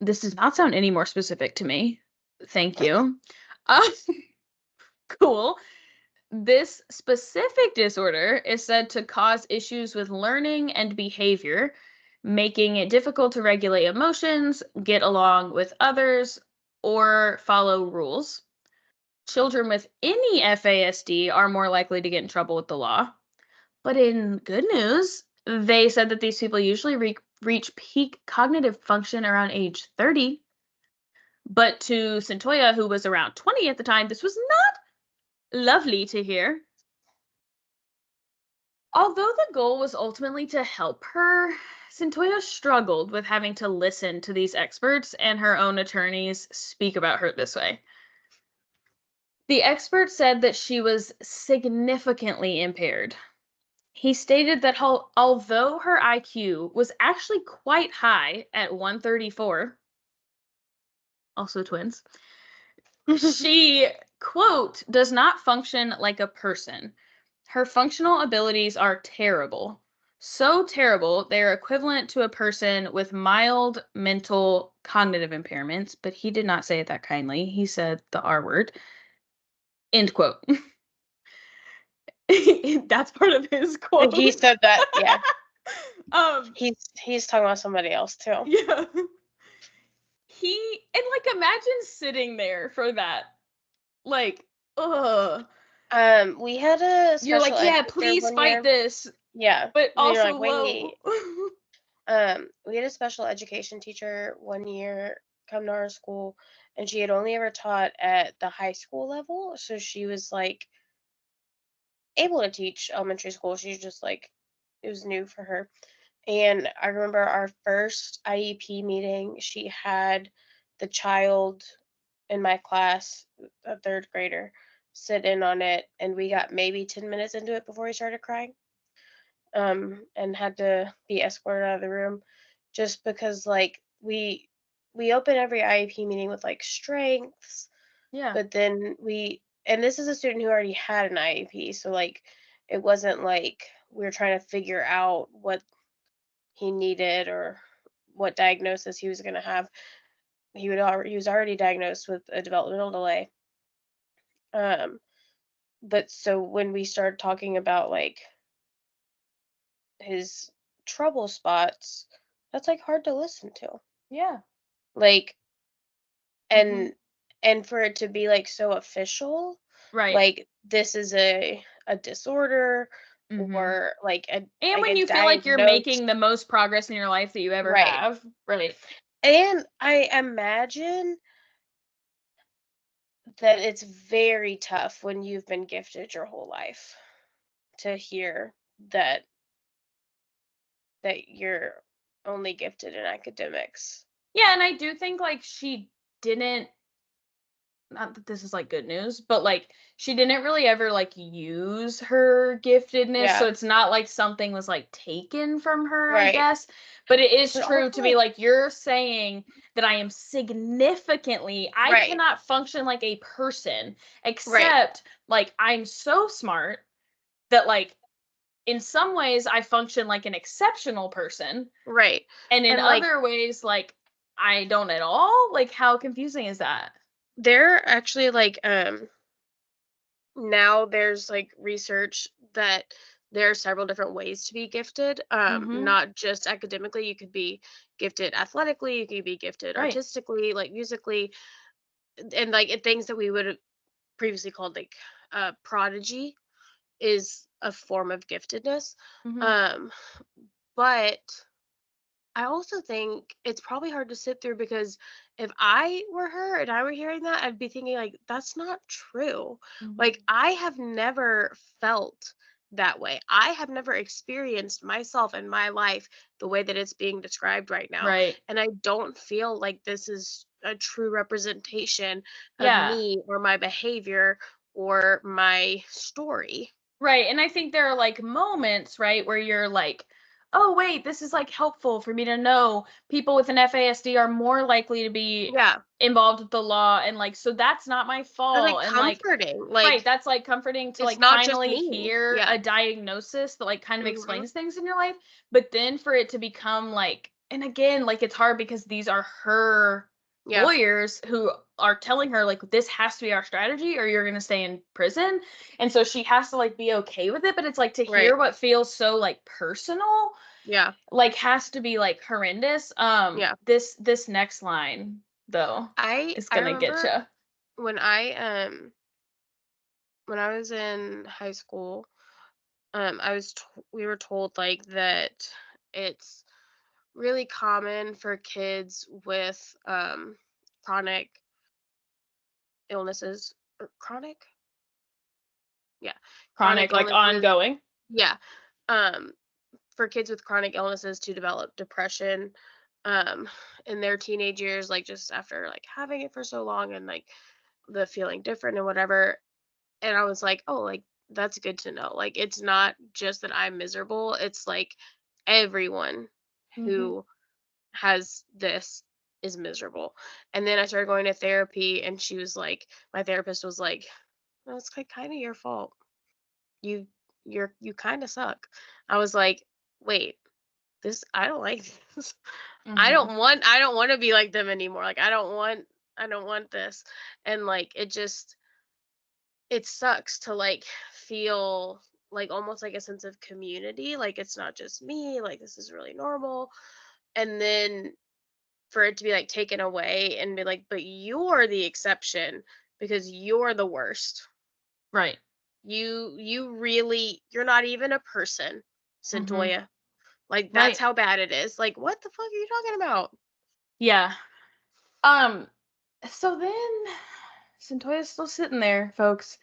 [SPEAKER 2] This does not sound any more specific to me. Thank you. Uh, cool. This specific disorder is said to cause issues with learning and behavior, making it difficult to regulate emotions, get along with others, or follow rules. Children with any FASD are more likely to get in trouble with the law. But in good news, they said that these people usually reach peak cognitive function around age 30. But to Cyntoia, who was around 20 at the time, this was not lovely to hear. Although the goal was ultimately to help her, Cyntoia struggled with having to listen to these experts and her own attorneys speak about her this way. The expert said that she was significantly impaired. He stated that although her IQ was actually quite high at 134, also twins, she, quote, does not function like a person. Her functional abilities are terrible. So terrible, they are equivalent to a person with mild mental cognitive impairments, but he did not say it that kindly. He said the R word. End quote. That's part of his quote.
[SPEAKER 1] He said that, yeah.
[SPEAKER 2] um,
[SPEAKER 1] He's talking about somebody else too.
[SPEAKER 2] yeah. And like imagine sitting there for that. Like, ugh.
[SPEAKER 1] We had a
[SPEAKER 2] You're
[SPEAKER 1] special
[SPEAKER 2] like,
[SPEAKER 1] ed
[SPEAKER 2] yeah,
[SPEAKER 1] teacher
[SPEAKER 2] please
[SPEAKER 1] one
[SPEAKER 2] fight
[SPEAKER 1] year.
[SPEAKER 2] this.
[SPEAKER 1] Yeah.
[SPEAKER 2] But
[SPEAKER 1] And you're
[SPEAKER 2] also
[SPEAKER 1] like, wait.
[SPEAKER 2] whoa.
[SPEAKER 1] We had a special education teacher one year come to our school, and she had only ever taught at the high school level, so she was like able to teach elementary school. She's just like, it was new for her. And I remember our first IEP meeting, she had the child in my class, a third grader, sit in on it, and we got maybe 10 minutes into it before he started crying, and had to be escorted out of the room just because, like, we open every IEP meeting with like strengths,
[SPEAKER 2] Yeah.
[SPEAKER 1] but then and this is a student who already had an IEP, so like it wasn't like we were trying to figure out what he needed or what diagnosis he was going to have. He was already diagnosed with a developmental delay. Um, but so when we started talking about like his trouble spots, that's like hard to listen to.
[SPEAKER 2] Yeah.
[SPEAKER 1] Like,
[SPEAKER 2] Mm-hmm.
[SPEAKER 1] and for it to be like so official,
[SPEAKER 2] Right.
[SPEAKER 1] like this is a disorder
[SPEAKER 2] Mm-hmm.
[SPEAKER 1] or
[SPEAKER 2] And
[SPEAKER 1] like
[SPEAKER 2] when
[SPEAKER 1] a
[SPEAKER 2] you feel like you're
[SPEAKER 1] diagnosis,
[SPEAKER 2] making the most progress in your life that you ever
[SPEAKER 1] right?
[SPEAKER 2] have. Right.
[SPEAKER 1] And I imagine that it's very tough when you've been gifted your whole life. to hear that you're only gifted in academics.
[SPEAKER 2] Yeah, and I do think, like, she didn't, not that this is, like, good news, but, like, she didn't really ever, like, use her giftedness, so
[SPEAKER 1] Yeah,
[SPEAKER 2] it's not like something was, like, taken from her, I
[SPEAKER 1] right.
[SPEAKER 2] guess, but it is
[SPEAKER 1] But
[SPEAKER 2] true
[SPEAKER 1] also,
[SPEAKER 2] to be, like, you're saying that I
[SPEAKER 1] right,
[SPEAKER 2] cannot function like a person,
[SPEAKER 1] right,
[SPEAKER 2] except, like, I'm so smart that, like, in some ways, I function like an exceptional person,
[SPEAKER 1] right.
[SPEAKER 2] and in
[SPEAKER 1] And like
[SPEAKER 2] other ways, like, I don't at all? Like, how confusing is that?
[SPEAKER 1] they're actually like now there's like research that there are several different ways to be gifted,
[SPEAKER 2] Mhm.
[SPEAKER 1] not just academically. You could be gifted athletically, you could be gifted
[SPEAKER 2] Right.
[SPEAKER 1] artistically, like musically, and like things that we would have previously called like prodigy is a form of giftedness.
[SPEAKER 2] Mhm.
[SPEAKER 1] um but I also think it's probably hard to sit through because if I were her and I were hearing that, I'd be thinking like that's not true.
[SPEAKER 2] Mhm.
[SPEAKER 1] Like I have never felt that way. I have never experienced myself in my life the way that it's being described right now.
[SPEAKER 2] Right.
[SPEAKER 1] And I don't feel like this is a true representation of
[SPEAKER 2] Yeah.
[SPEAKER 1] me or my behavior or my story.
[SPEAKER 2] Right, and I think there are, like, moments, right, where you're like, "Oh, wait, this is, like, helpful for me to know people with an FASD are more likely to be
[SPEAKER 1] Yeah.
[SPEAKER 2] involved with the law," and, like, so that's not my
[SPEAKER 1] Or like
[SPEAKER 2] fault, and, like,
[SPEAKER 1] comforting.
[SPEAKER 2] right,
[SPEAKER 1] Like
[SPEAKER 2] that's, like, comforting to,
[SPEAKER 1] it's
[SPEAKER 2] like,
[SPEAKER 1] not just
[SPEAKER 2] finally
[SPEAKER 1] me.
[SPEAKER 2] hear
[SPEAKER 1] Yeah.
[SPEAKER 2] a diagnosis that, like, kind of
[SPEAKER 1] Mhm.
[SPEAKER 2] explains things in your life, but then for it to become, like, and again, like, it's hard because these are her
[SPEAKER 1] Yeah.
[SPEAKER 2] lawyers who are telling her, like, "This has to be our strategy or you're gonna stay in prison," and so she has to, like, be okay with it, but it's, like, to
[SPEAKER 1] Right.
[SPEAKER 2] hear what feels so, like, personal,
[SPEAKER 1] Yeah.
[SPEAKER 2] like, has to be, like, horrendous.
[SPEAKER 1] Yeah.
[SPEAKER 2] This next line, though, is
[SPEAKER 1] I
[SPEAKER 2] gonna get
[SPEAKER 1] remember
[SPEAKER 2] you.
[SPEAKER 1] when when I was in high school, we were told like that it's really common for kids with chronic illnesses or chronic? Yeah. Chronic
[SPEAKER 2] Chronic, like,
[SPEAKER 1] illnesses.
[SPEAKER 2] ongoing.
[SPEAKER 1] Yeah. Um for kids with chronic illnesses to develop depression um in their teenage years, like just after like having it for so long and like the feeling different and whatever. And I was like, oh, like that's good to know. Like it's not just that I'm miserable, it's like everyone
[SPEAKER 2] Mhm,
[SPEAKER 1] who has this is miserable. And then I started going to therapy, and she was like, my therapist was like, well, it's like kind of your fault. You you kind of suck. I was like, wait, this I don't like this.
[SPEAKER 2] mhm,
[SPEAKER 1] I don't want to be like them anymore. Like I don't want this. And like it sucks to like feel like almost like a sense of community, like it's not just me, like this is really normal. And then for it to be like taken away and be like, but you're the exception because you're the worst.
[SPEAKER 2] right,
[SPEAKER 1] You really you're not even a person,
[SPEAKER 2] mhm,
[SPEAKER 1] Cyntoia. Like that's
[SPEAKER 2] right,
[SPEAKER 1] how bad it is. Like what the fuck are you talking about?
[SPEAKER 2] yeah, um, so then Centoya's still sitting there, folks,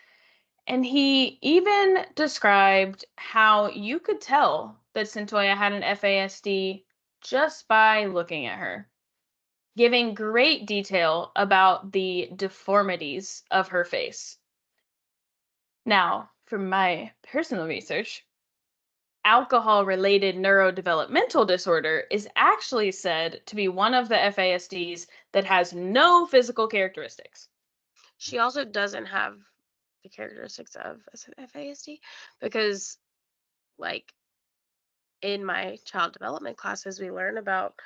[SPEAKER 2] and he even described how you could tell that Centoya had an FASD just by looking at her, giving great detail about the deformities of her face. Now, from my personal research, alcohol related neurodevelopmental disorder is actually said to be one of the FASDs that has no physical characteristics.
[SPEAKER 1] She also doesn't have the characteristics of a FASD because like in my child development classes we learn about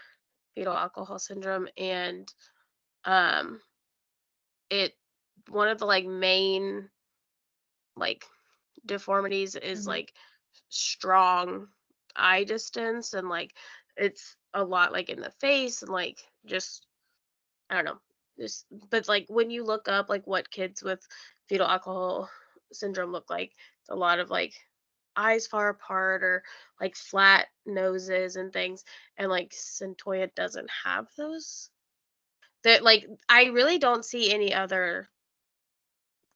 [SPEAKER 1] fetal alcohol syndrome, and um it one of the like main like deformities is
[SPEAKER 2] Hmm.
[SPEAKER 1] like strong eye distance, and like it's a lot like in the face and like just I don't know. Just but like when you look up like what kids with fetal alcohol syndrome look like, it's a lot of like eyes far apart or like flat noses and things. And like Centoya doesn't have those. That like I really don't see any other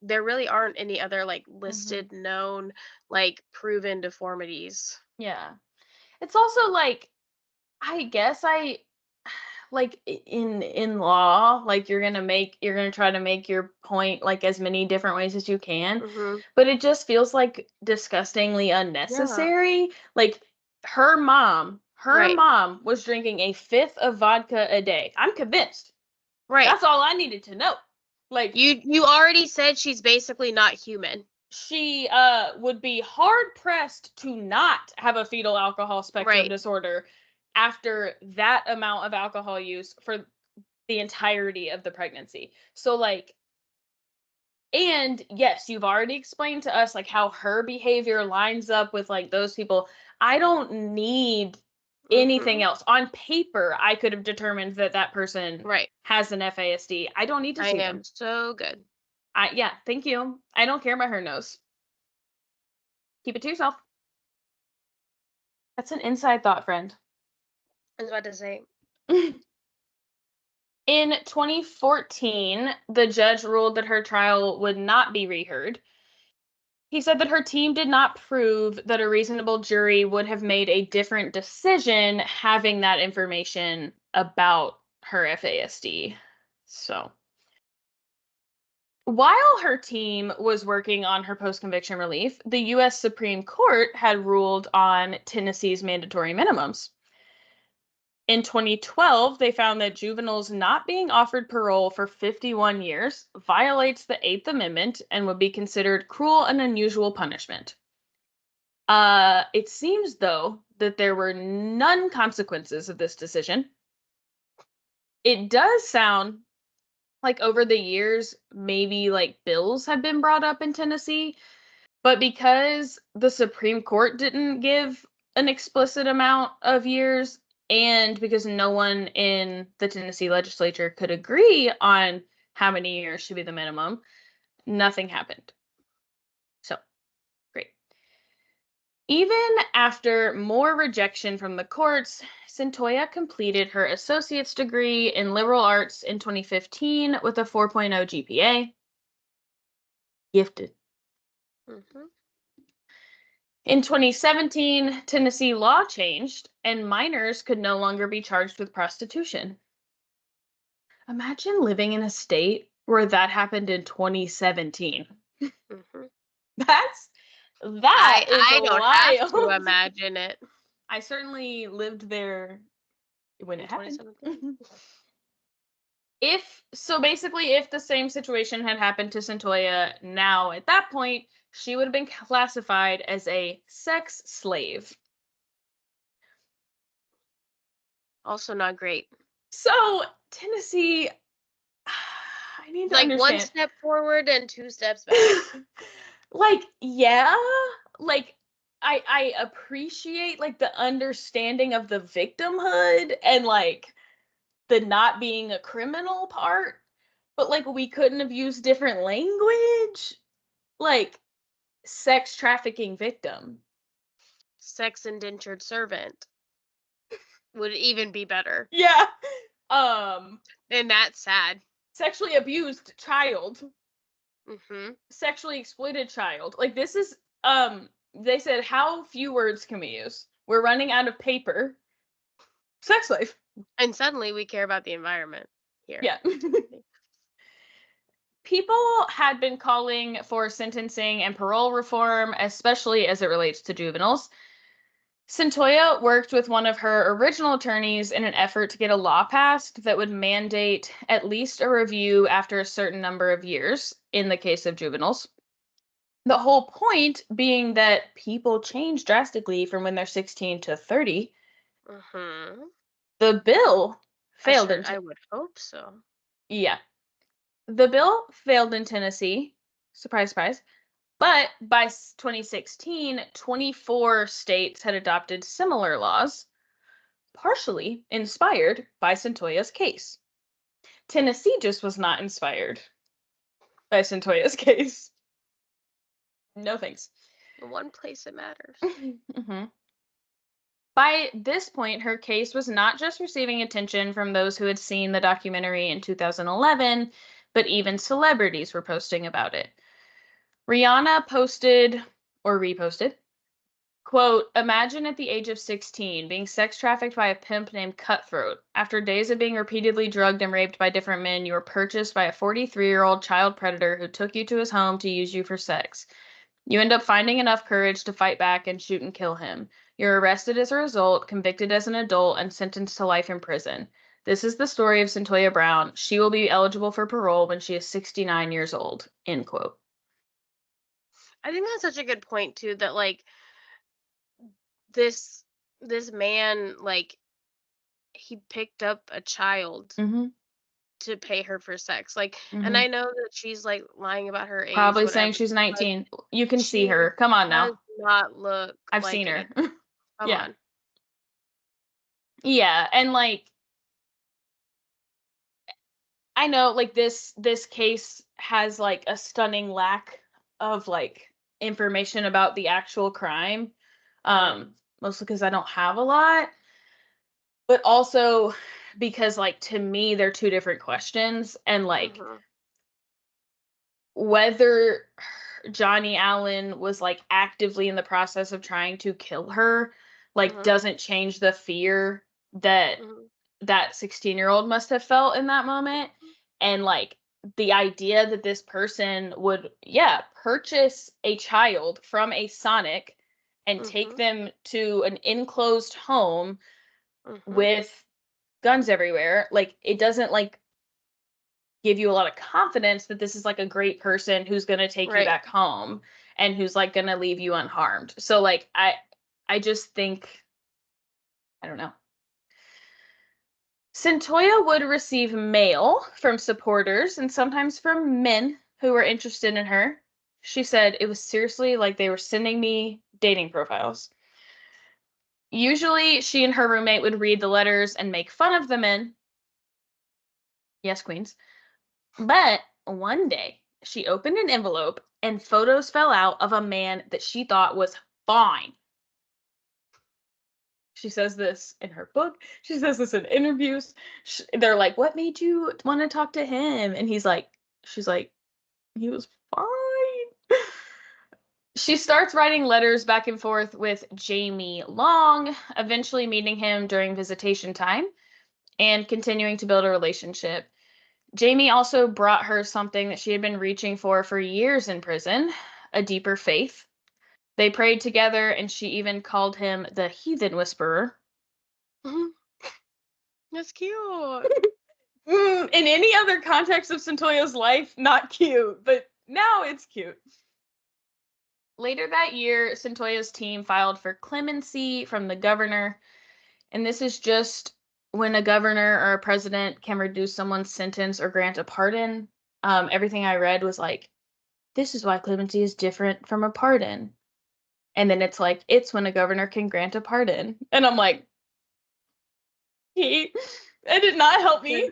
[SPEAKER 1] there really aren't any other like
[SPEAKER 2] Mhm.
[SPEAKER 1] listed known like proven deformities.
[SPEAKER 2] Yeah. It's also like, I guess like in law, like you're gonna try to make your point like as many different ways as you can,
[SPEAKER 1] Mhm.
[SPEAKER 2] but it just feels like disgustingly
[SPEAKER 1] Yeah.
[SPEAKER 2] unnecessary. Like her
[SPEAKER 1] Right.
[SPEAKER 2] mom was drinking a fifth of vodka a day. I'm convinced.
[SPEAKER 1] Right.
[SPEAKER 2] That's all I needed to know. Like,
[SPEAKER 1] You already said she's basically not human.
[SPEAKER 2] she would be hard pressed to not have a fetal alcohol spectrum
[SPEAKER 1] Right.
[SPEAKER 2] disorder after that amount of alcohol use for the entirety of the pregnancy. So like, and yes, you've already explained to us like how her behavior lines up with like those people. I don't need anything
[SPEAKER 1] Mhm.
[SPEAKER 2] else. On paper, I could have determined that that person
[SPEAKER 1] Right.
[SPEAKER 2] has an FASD. I don't need to
[SPEAKER 1] I
[SPEAKER 2] see
[SPEAKER 1] am
[SPEAKER 2] them.
[SPEAKER 1] so good.
[SPEAKER 2] Yeah, thank you. I don't care about her nose. Keep it to yourself. That's an inside thought, friend.
[SPEAKER 1] I was about to say.
[SPEAKER 2] In 2014, the judge ruled that her trial would not be reheard. He said that her team did not prove that a reasonable jury would have made a different decision having that information about her FASD. So, while her team was working on her post conviction relief, the U.S. Supreme Court had ruled on Tennessee's mandatory minimums. In 2012, they found that juveniles not being offered parole for 51 years violates the Eighth Amendment and would be considered cruel and unusual punishment. It seems, though, that there were none consequences of this decision. It does sound like over the years, maybe like bills have been brought up in Tennessee, but because the Supreme Court didn't give an explicit amount of years, and because no one in the Tennessee legislature could agree on how many years should be the minimum, nothing happened. So, great. Even after more rejection from the courts, Cyntoia completed her associate's degree in liberal arts in 2015 with a 4.0 GPA. Gifted.
[SPEAKER 1] Mhm.
[SPEAKER 2] In 2017, Tennessee law changed and minors could no longer be charged with prostitution. Imagine living in a state where that happened in 2017.
[SPEAKER 1] Mhm.
[SPEAKER 2] That is
[SPEAKER 1] I don't have to
[SPEAKER 2] wild.
[SPEAKER 1] imagine it
[SPEAKER 2] I certainly lived there when
[SPEAKER 1] in
[SPEAKER 2] it happened.
[SPEAKER 1] 2017.
[SPEAKER 2] If so, basically, if the same situation had happened to Cyntoia now at that point, she would have been classified as a sex slave.
[SPEAKER 1] Also not great.
[SPEAKER 2] So, Tennessee, I need
[SPEAKER 1] It's
[SPEAKER 2] to
[SPEAKER 1] like one
[SPEAKER 2] understand.
[SPEAKER 1] step forward and two steps back.
[SPEAKER 2] Like, yeah, like I appreciate like the understanding of the victimhood and like the not being a criminal part, but like we couldn't have used different language. Like sex trafficking victim.
[SPEAKER 1] Sex indentured servant would even be better.
[SPEAKER 2] Yeah. Um,
[SPEAKER 1] And that's sad.
[SPEAKER 2] Sexually abused child,
[SPEAKER 1] Mhm.
[SPEAKER 2] sexually exploited child. Like this is they said how few words can we use? We're running out of paper. Sex slave.
[SPEAKER 1] And suddenly we care about the environment here.
[SPEAKER 2] Yeah. People had been calling for sentencing and parole reform, especially as it relates to juveniles. Cyntoia worked with one of her original attorneys in an effort to get a law passed that would mandate at least a review after a certain number of years in the case of juveniles. The whole point being that people change drastically from when they're 16 to 30.
[SPEAKER 1] Mhm.
[SPEAKER 2] The bill failed
[SPEAKER 1] I
[SPEAKER 2] in
[SPEAKER 1] would hope so.
[SPEAKER 2] yeah. The bill failed in Tennessee. Surprise, surprise. But by 2016, 24 states had adopted similar laws, partially inspired by Cyntoia's case. Tennessee just was not inspired by Cyntoia's case. No thanks.
[SPEAKER 1] The one place it matters.
[SPEAKER 2] Mhm. By this point, her case was not just receiving attention from those who had seen the documentary in 2011, but even celebrities were posting about it. Rihanna posted or reposted, quote, imagine at the age of 16 being sex trafficked by a pimp named Cutthroat. After days of being repeatedly drugged and raped by different men, you were purchased by a 43-year-old child predator who took you to his home to use you for sex. You end up finding enough courage to fight back and shoot and kill him. You're arrested as a result, convicted as an adult, and sentenced to life in prison. This is the story of Cyntoia Brown. She will be eligible for parole when she is 69 years old. End quote.
[SPEAKER 1] I think that's such a good point too, that like this man, like, he picked up a child
[SPEAKER 2] Mm-hmm.
[SPEAKER 1] to pay her for sex. Like, and
[SPEAKER 2] Mm-hmm.
[SPEAKER 1] I know that she's like lying about her age,
[SPEAKER 2] Probably saying
[SPEAKER 1] whatever.
[SPEAKER 2] she's
[SPEAKER 1] Like,
[SPEAKER 2] 19. You can see
[SPEAKER 1] she
[SPEAKER 2] her. Come on
[SPEAKER 1] does
[SPEAKER 2] now.
[SPEAKER 1] not look
[SPEAKER 2] I've
[SPEAKER 1] like
[SPEAKER 2] seen
[SPEAKER 1] an
[SPEAKER 2] her.
[SPEAKER 1] come
[SPEAKER 2] Yeah.
[SPEAKER 1] on.
[SPEAKER 2] Yeah, and like I know like this case has like a stunning lack of like information about the actual crime.
[SPEAKER 1] Right.
[SPEAKER 2] Mostly because I don't have a lot, but also because like to me they're two different questions, and like
[SPEAKER 1] Mhm.
[SPEAKER 2] whether Johnnie Allen was like actively in the process of trying to kill her like
[SPEAKER 1] Mhm.
[SPEAKER 2] doesn't change the fear that
[SPEAKER 1] Mhm.
[SPEAKER 2] that 16-year-old must have felt in that moment. And like the idea that this person would, yeah, purchase a child from a Sonic and take
[SPEAKER 1] Mhm.
[SPEAKER 2] them to an enclosed home
[SPEAKER 1] Mhm.
[SPEAKER 2] with guns everywhere, like it doesn't like give you a lot of confidence that this is like a great person who's going to take you
[SPEAKER 1] Right.
[SPEAKER 2] back home and who's like going to leave you unharmed. So like I just think I don't know. Cyntoia would receive mail from supporters and sometimes from men who were interested in her. She said it was seriously like they were sending me dating profiles. Usually, she and her roommate would read the letters and make fun of the men. Yes, queens. But one day, she opened an envelope and photos fell out of a man that she thought was fine. She says this in her book. She says this in interviews. They're like, "What made you want to talk to him?" And she's like, "He was fine." She starts writing letters back and forth with Jamie Long, eventually meeting him during visitation time and continuing to build a relationship. Jamie also brought her something that she had been reaching for years in prison, a deeper faith. They prayed together, and she even called him the Heathen Whisperer.
[SPEAKER 1] Mhm. That's cute.
[SPEAKER 2] In any other context of Cyntoia's life, not cute, but now it's cute. Later that year, Cyntoia's team filed for clemency from the governor, and this is just when a governor or a president can reduce someone's sentence or grant a pardon. Everything I read was like, this is why clemency is different from a pardon. And then it's like, it's when a governor can grant a pardon. And I'm like, he, that did not help me.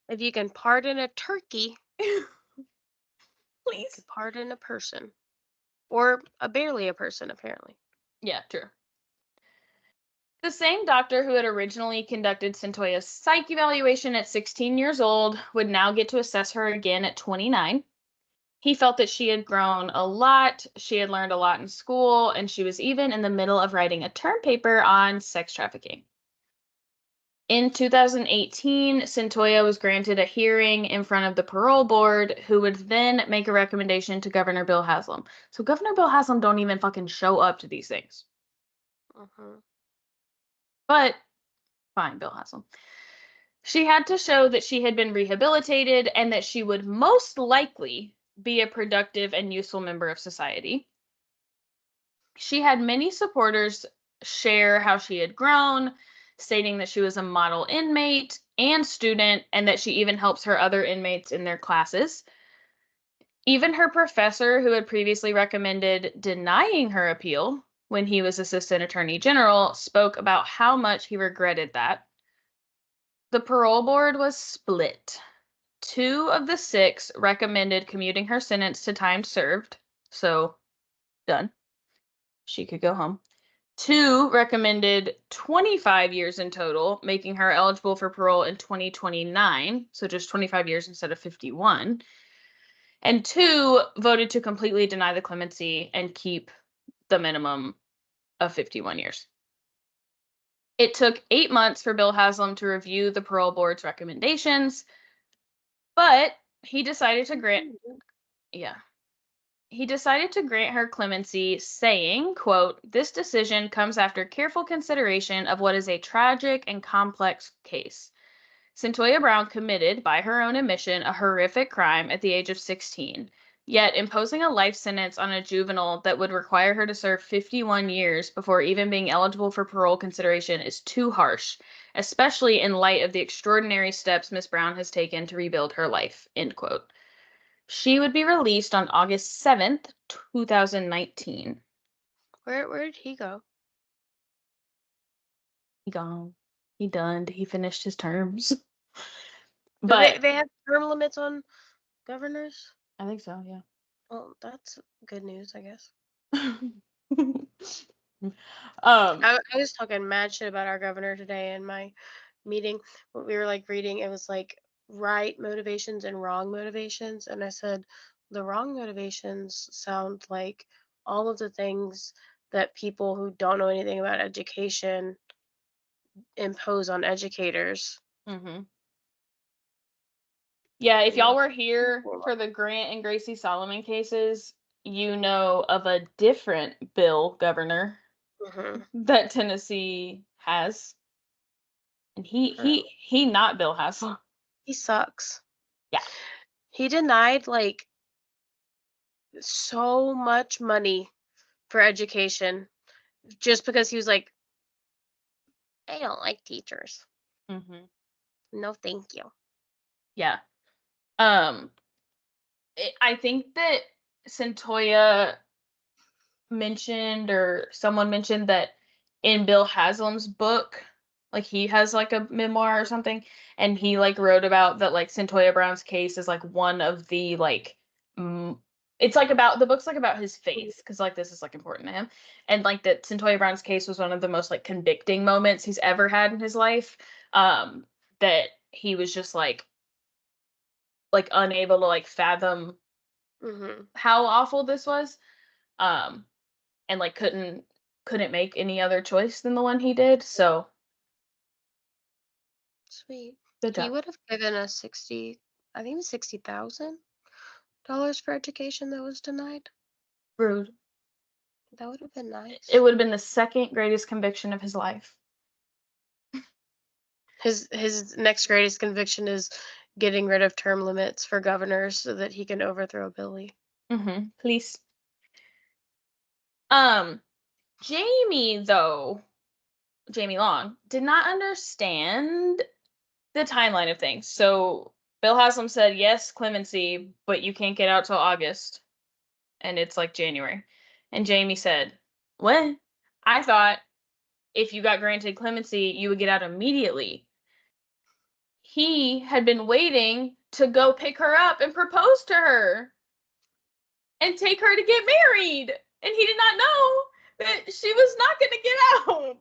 [SPEAKER 1] If you can pardon a turkey, you
[SPEAKER 2] Please.
[SPEAKER 1] can pardon a person. Or a barely a person, apparently.
[SPEAKER 2] Yeah, true. The same doctor who had originally conducted Cyntoia's psych evaluation at 16 years old would now get to assess her again at 29. He felt that she had grown a lot, she had learned a lot in school, and she was even in the middle of writing a term paper on sex trafficking. In 2018, Cyntoia was granted a hearing in front of the parole board, who would then make a recommendation to Governor Bill Haslam. So Governor Bill Haslam don't even fucking show up to these things.
[SPEAKER 1] Mhm.
[SPEAKER 2] But fine, Bill Haslam. She had to show that she had been rehabilitated and that she would most likely be a productive and useful member of society. She had many supporters share how she had grown, stating that she was a model inmate and student, and that she even helps her other inmates in their classes. Even her professor, who had previously recommended denying her appeal when he was assistant attorney general, spoke about how much he regretted that. The parole board was split. 2 of the 6 recommended commuting her sentence to time served, so done. She could go home. 2 recommended 25 years in total, making her eligible for parole in 2029, so just 25 years instead of 51. And 2 voted to completely deny the clemency and keep the minimum of 51 years. It took 8 months for Bill Haslam to review the parole board's recommendations, but he decided to grant her clemency, saying, quote, "This decision comes after careful consideration of what is a tragic and complex case. Cyntoia Brown committed, by her own admission, a horrific crime at the age of 16. Yet imposing a life sentence on a juvenile that would require her to serve 51 years before even being eligible for parole consideration is too harsh, especially in light of the extraordinary steps Miss Brown has taken to rebuild her life." End quote. She would be released on August 7th, 2019.
[SPEAKER 1] Where did he go?
[SPEAKER 2] He gone. He done. He finished his terms.
[SPEAKER 1] But they have term limits on governors?
[SPEAKER 2] I think so, yeah.
[SPEAKER 1] Well, that's good news, I guess.
[SPEAKER 2] I
[SPEAKER 1] was talking mad shit about our governor today in my meeting. What we were like reading, it was like right motivations and wrong motivations. And I said, the wrong motivations sound like all of the things that people who don't know anything about education impose on educators.
[SPEAKER 2] Mm-hmm. Yeah, if y'all were here for the Grant and Gracie Solomon cases, you know of a different Bill governor that Tennessee has. And he not Bill Haslam.
[SPEAKER 1] He sucks.
[SPEAKER 2] Yeah.
[SPEAKER 1] He denied like so much money for education just because he was like, I don't like teachers.
[SPEAKER 2] Mm-hmm.
[SPEAKER 1] No, thank you.
[SPEAKER 2] Yeah. I think that Cyntoia mentioned, or someone mentioned, that in Bill Haslam's book, like he has like a memoir or something, and he like wrote about that like Cyntoia Brown's case is like one of the like it's like about the book's like about his faith, because like this is like important to him, and like that Cyntoia Brown's case was one of the most like convicting moments he's ever had in his life, that he was just like unable to like fathom how awful this was, and like couldn't make any other choice than the one he did. So
[SPEAKER 1] sweet.
[SPEAKER 2] Good job.
[SPEAKER 1] He would have given us $60,000 for education that was denied.
[SPEAKER 2] Rude.
[SPEAKER 1] That would have been nice.
[SPEAKER 2] It would have been the second greatest conviction of his life.
[SPEAKER 1] His next greatest conviction is getting rid of term limits for governors so that he can overthrow Billy.
[SPEAKER 2] Please. Jamie Long did not understand the timeline of things. So Bill Haslam said, yes, clemency, but you can't get out till August. And it's like January. And Jamie said, what? I thought if you got granted clemency, you would get out immediately. He had been waiting to go pick her up and propose to her and take her to get married. And he did not know that she was not going to get out.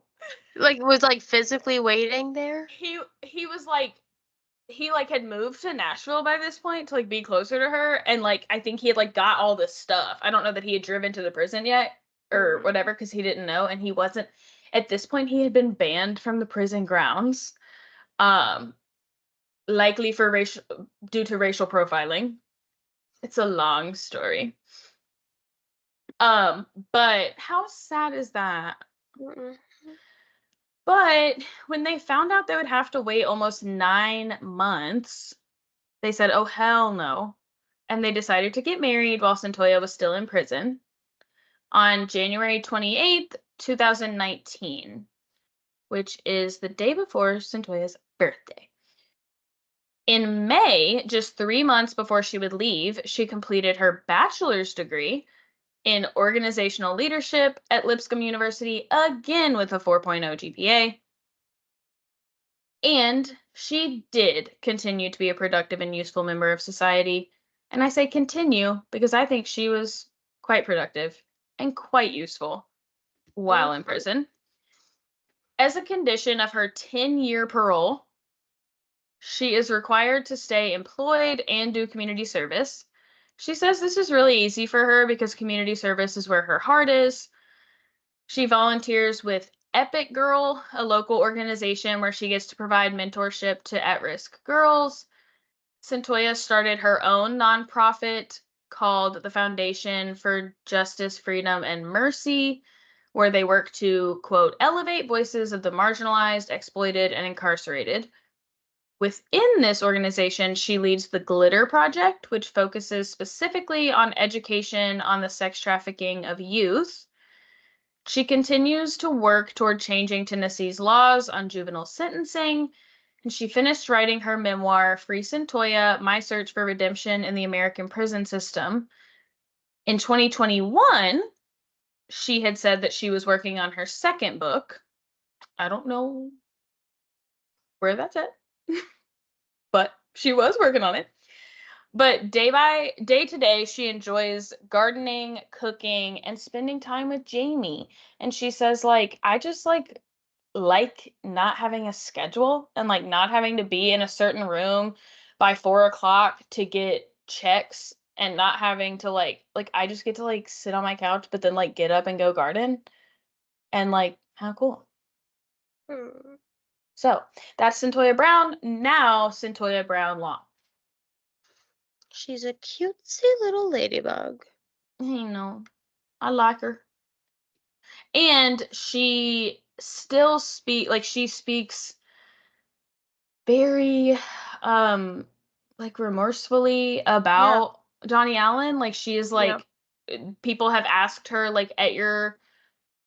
[SPEAKER 1] Like, was like physically waiting there?
[SPEAKER 2] He was like, he like had moved to Nashville by this point to like be closer to her, and like I think he had like got all this stuff. I don't know that he had driven to the prison yet or whatever, because he didn't know, and he wasn't at this point. He had been banned from the prison grounds, likely due to racial profiling. It's a long story. But how sad is that? But when they found out they would have to wait almost 9 months, they said, oh, hell no. And they decided to get married while Cyntoia was still in prison on January 28th, 2019, which is the day before Cyntoia's birthday. In May, just 3 months before she would leave, she completed her bachelor's degree in organizational leadership at Lipscomb University, again with a 4.0 GPA. And she did continue to be a productive and useful member of society. And I say continue because I think she was quite productive and quite useful while in prison. As a condition of her 10-year parole, she is required to stay employed and do community service. She says this is really easy for her because community service is where her heart is. She volunteers with Epic Girl, a local organization where she gets to provide mentorship to at-risk girls. Cyntoia started her own nonprofit called the Foundation for Justice, Freedom, and Mercy, where they work to, quote, elevate voices of the marginalized, exploited, and incarcerated. Within this organization, she leads the Glitter Project, which focuses specifically on education on the sex trafficking of youth. She continues to work toward changing Tennessee's laws on juvenile sentencing, and she finished writing her memoir, Free Cyntoia: My Search for Redemption in the American Prison System. In 2021, she had said that she was working on her second book. I don't know where that's at, but she was working on it. But day to day, she enjoys gardening, cooking, and spending time with Jamie. And she says, like, I just like not having a schedule and like not having to be in a certain room by 4 o'clock to get checks and not having to like I just get to like sit on my couch, but then like get up and go garden and like how cool.
[SPEAKER 1] Hmm.
[SPEAKER 2] So that's Cyntoia Brown. Now Cyntoia Brown Law.
[SPEAKER 1] She's a cutesy little ladybug.
[SPEAKER 2] You know, I like her. And she still she speaks very like remorsefully
[SPEAKER 1] Yeah,
[SPEAKER 2] about Johnnie Allen. Like she is
[SPEAKER 1] yeah.
[SPEAKER 2] like people have asked her like at your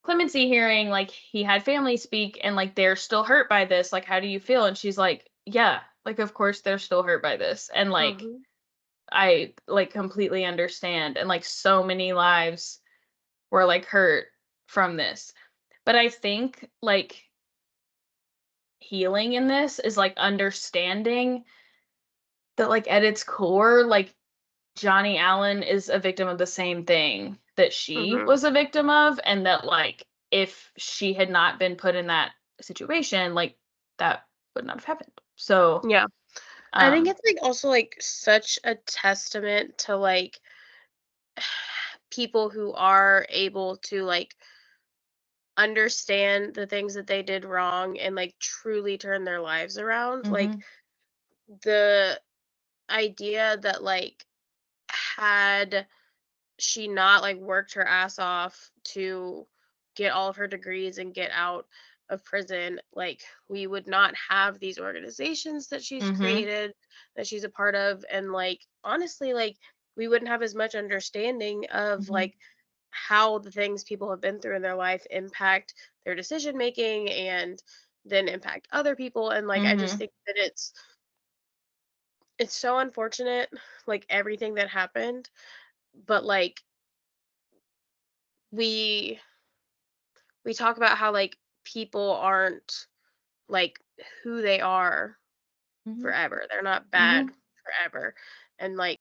[SPEAKER 2] clemency hearing, like he had family speak and like they're still hurt by this. Like how do you feel? And she's like, yeah, like of course they're still hurt by this. And like
[SPEAKER 1] Hmm.
[SPEAKER 2] I like completely understand. And like so many lives were like hurt from this. But I think like healing in this is like understanding that like at its core, like Johnnie Allen is a victim of the same thing that she
[SPEAKER 1] Hmm.
[SPEAKER 2] was a victim of, and that like if she had not been put in that situation, like that would not have happened. So,
[SPEAKER 1] Yeah. I think
[SPEAKER 2] um,
[SPEAKER 1] it's like also like such a testament to like people who are able to like understand the things that they did wrong and like truly turn their lives around. Like
[SPEAKER 2] mhm,
[SPEAKER 1] the idea that like had she not like worked her ass off to get all of her degrees and get out of prison, like we would not have these organizations that she's
[SPEAKER 2] mhm,
[SPEAKER 1] created, that she's a part of, and like honestly, like we wouldn't have as much understanding of
[SPEAKER 2] mhm,
[SPEAKER 1] like how the things people have been through in their life impact their decision making and then impact other people. And like I just
[SPEAKER 2] mhm.
[SPEAKER 1] think that it's so unfortunate, like everything that happened, but like we we talk about how like people aren't like who they are
[SPEAKER 2] Mhm,
[SPEAKER 1] forever. They're not bad
[SPEAKER 2] mhm,
[SPEAKER 1] forever. And like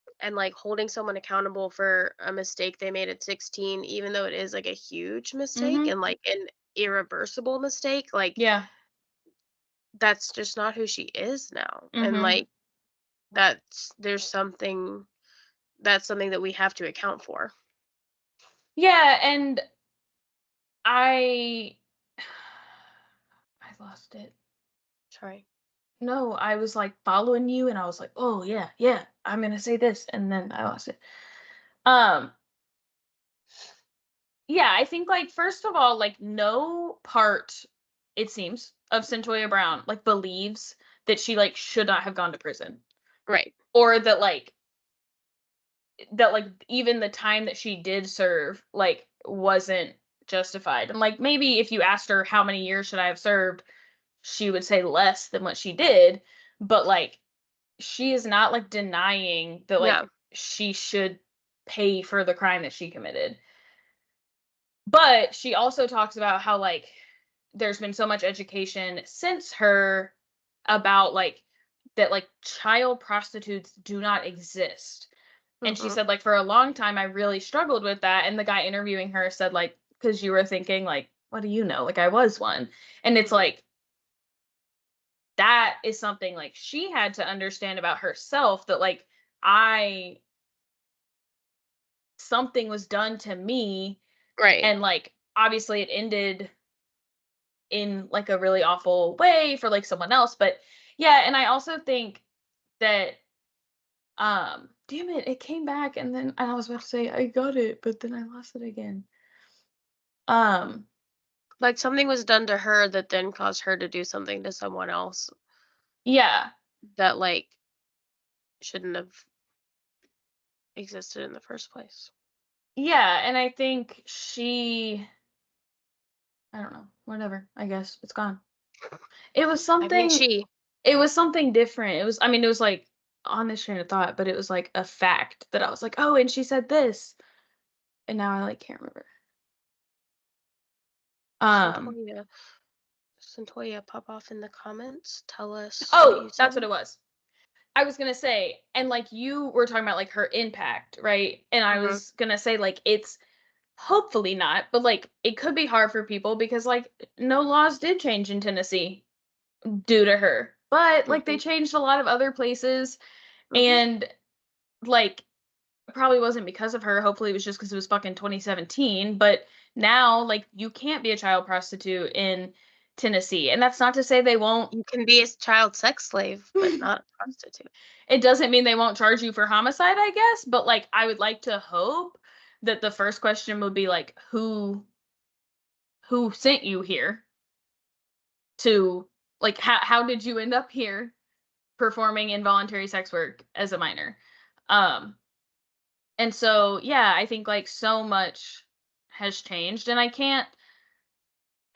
[SPEAKER 1] holding someone accountable for a mistake they made at 16, even though it is like a huge mistake
[SPEAKER 2] mhm.
[SPEAKER 1] and like an irreversible mistake, like
[SPEAKER 2] Yeah.
[SPEAKER 1] that's just not who she is now. And
[SPEAKER 2] Mhm.
[SPEAKER 1] like that's something that we have to account for.
[SPEAKER 2] Yeah, and I I lost it.
[SPEAKER 1] Sorry.
[SPEAKER 2] No, I was like following you and I was like, "Oh yeah, yeah, I'm going to say this." And then I lost it. Um Yeah, I think like first of all, like no part, it seems, of Cyntoia Brown like believes that she like should not have gone to prison.
[SPEAKER 1] Right.
[SPEAKER 2] Or that like even the time that she did serve like wasn't justified. And like maybe if you asked her how many years should I have served, she would say less than what she did. But like she is not like denying that
[SPEAKER 1] Yeah.
[SPEAKER 2] like she should pay for the crime that she committed. But she also talks about how like there's been so much education since her about like that like child prostitutes do not exist. And she
[SPEAKER 1] Mhm.
[SPEAKER 2] said like for a long time I really struggled with that, and the guy interviewing her said like cuz you were thinking like what do you know? Like I was one. And it's
[SPEAKER 1] Mhm.
[SPEAKER 2] like that is something like she had to understand about herself, that like I something was done to me,
[SPEAKER 1] Right.
[SPEAKER 2] and, like, obviously it ended in, like, a really awful way for, like, someone else, but yeah, and I also think that, damn it, it came back, and then I was about to say I got it, but then I lost it again. Um,
[SPEAKER 1] Like something was done to her that then caused her to do something to someone else
[SPEAKER 2] yeah.
[SPEAKER 1] that like shouldn't have existed in the first place.
[SPEAKER 2] Yeah, and I think I don't know, whatever, I guess, it's gone. It was
[SPEAKER 1] I mean,
[SPEAKER 2] something it was something different. I mean, it was, like, on this train of thought, but it was, like, a fact that I was like, "Oh, and she said this," and now I, like, can't remember. Um
[SPEAKER 1] Cyntoia, Cyntoia, pop off in the comments. Tell us what
[SPEAKER 2] oh,
[SPEAKER 1] you
[SPEAKER 2] that's what
[SPEAKER 1] said.
[SPEAKER 2] it was. I was gonna say, and, like, you were talking about, like, her impact, right? And I
[SPEAKER 1] Hmm.
[SPEAKER 2] was gonna say, like, it's hopefully not, but, like, it could be hard for people because, like, no laws did change in Tennessee due to her, but, like, they
[SPEAKER 1] Hmm.
[SPEAKER 2] changed a lot of other places,
[SPEAKER 1] Hmm.
[SPEAKER 2] and, like, probably wasn't because of her, hopefully it was just because it was fucking 2017, but now, like, you can't be a child prostitute in Tennessee, and that's not to say they won't.
[SPEAKER 1] You can be a child sex slave, but not a prostitute.
[SPEAKER 2] It doesn't mean they won't charge you for homicide, I guess, but, like, I would like to hope that the first question would be, like, who sent you here to, like, how did you end up here performing involuntary sex work as a minor? Um, and so, yeah, I think, like, so much has changed, and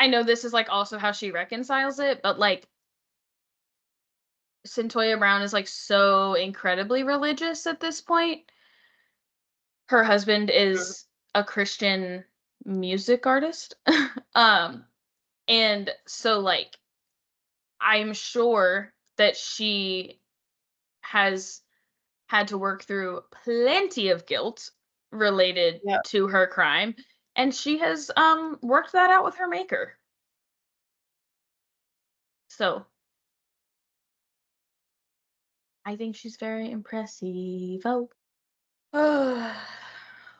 [SPEAKER 2] I know this is, like, also how she reconciles it, but, like, Cyntoia Brown is, like, so incredibly religious at this point. Her husband
[SPEAKER 1] Mhm.
[SPEAKER 2] is a Christian music artist. Um, and so, like, I'm sure that she has had to work through plenty of guilt related
[SPEAKER 1] Yeah.
[SPEAKER 2] to her crime, and she has, worked that out with her maker. So, I think she's very impressive.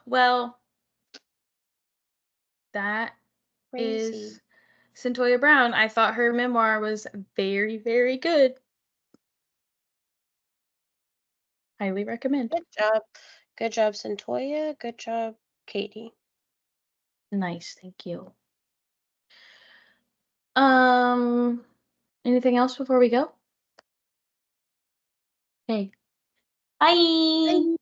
[SPEAKER 2] Well, that
[SPEAKER 1] Crazy.
[SPEAKER 2] is Cyntoia Brown. I thought her memoir was very, very good. Highly recommend.
[SPEAKER 1] Good job. Good job, Cyntoia. Good job, Katie.
[SPEAKER 2] Nice, thank you. Um, anything else before we go? Okay. Bye.
[SPEAKER 1] Bye.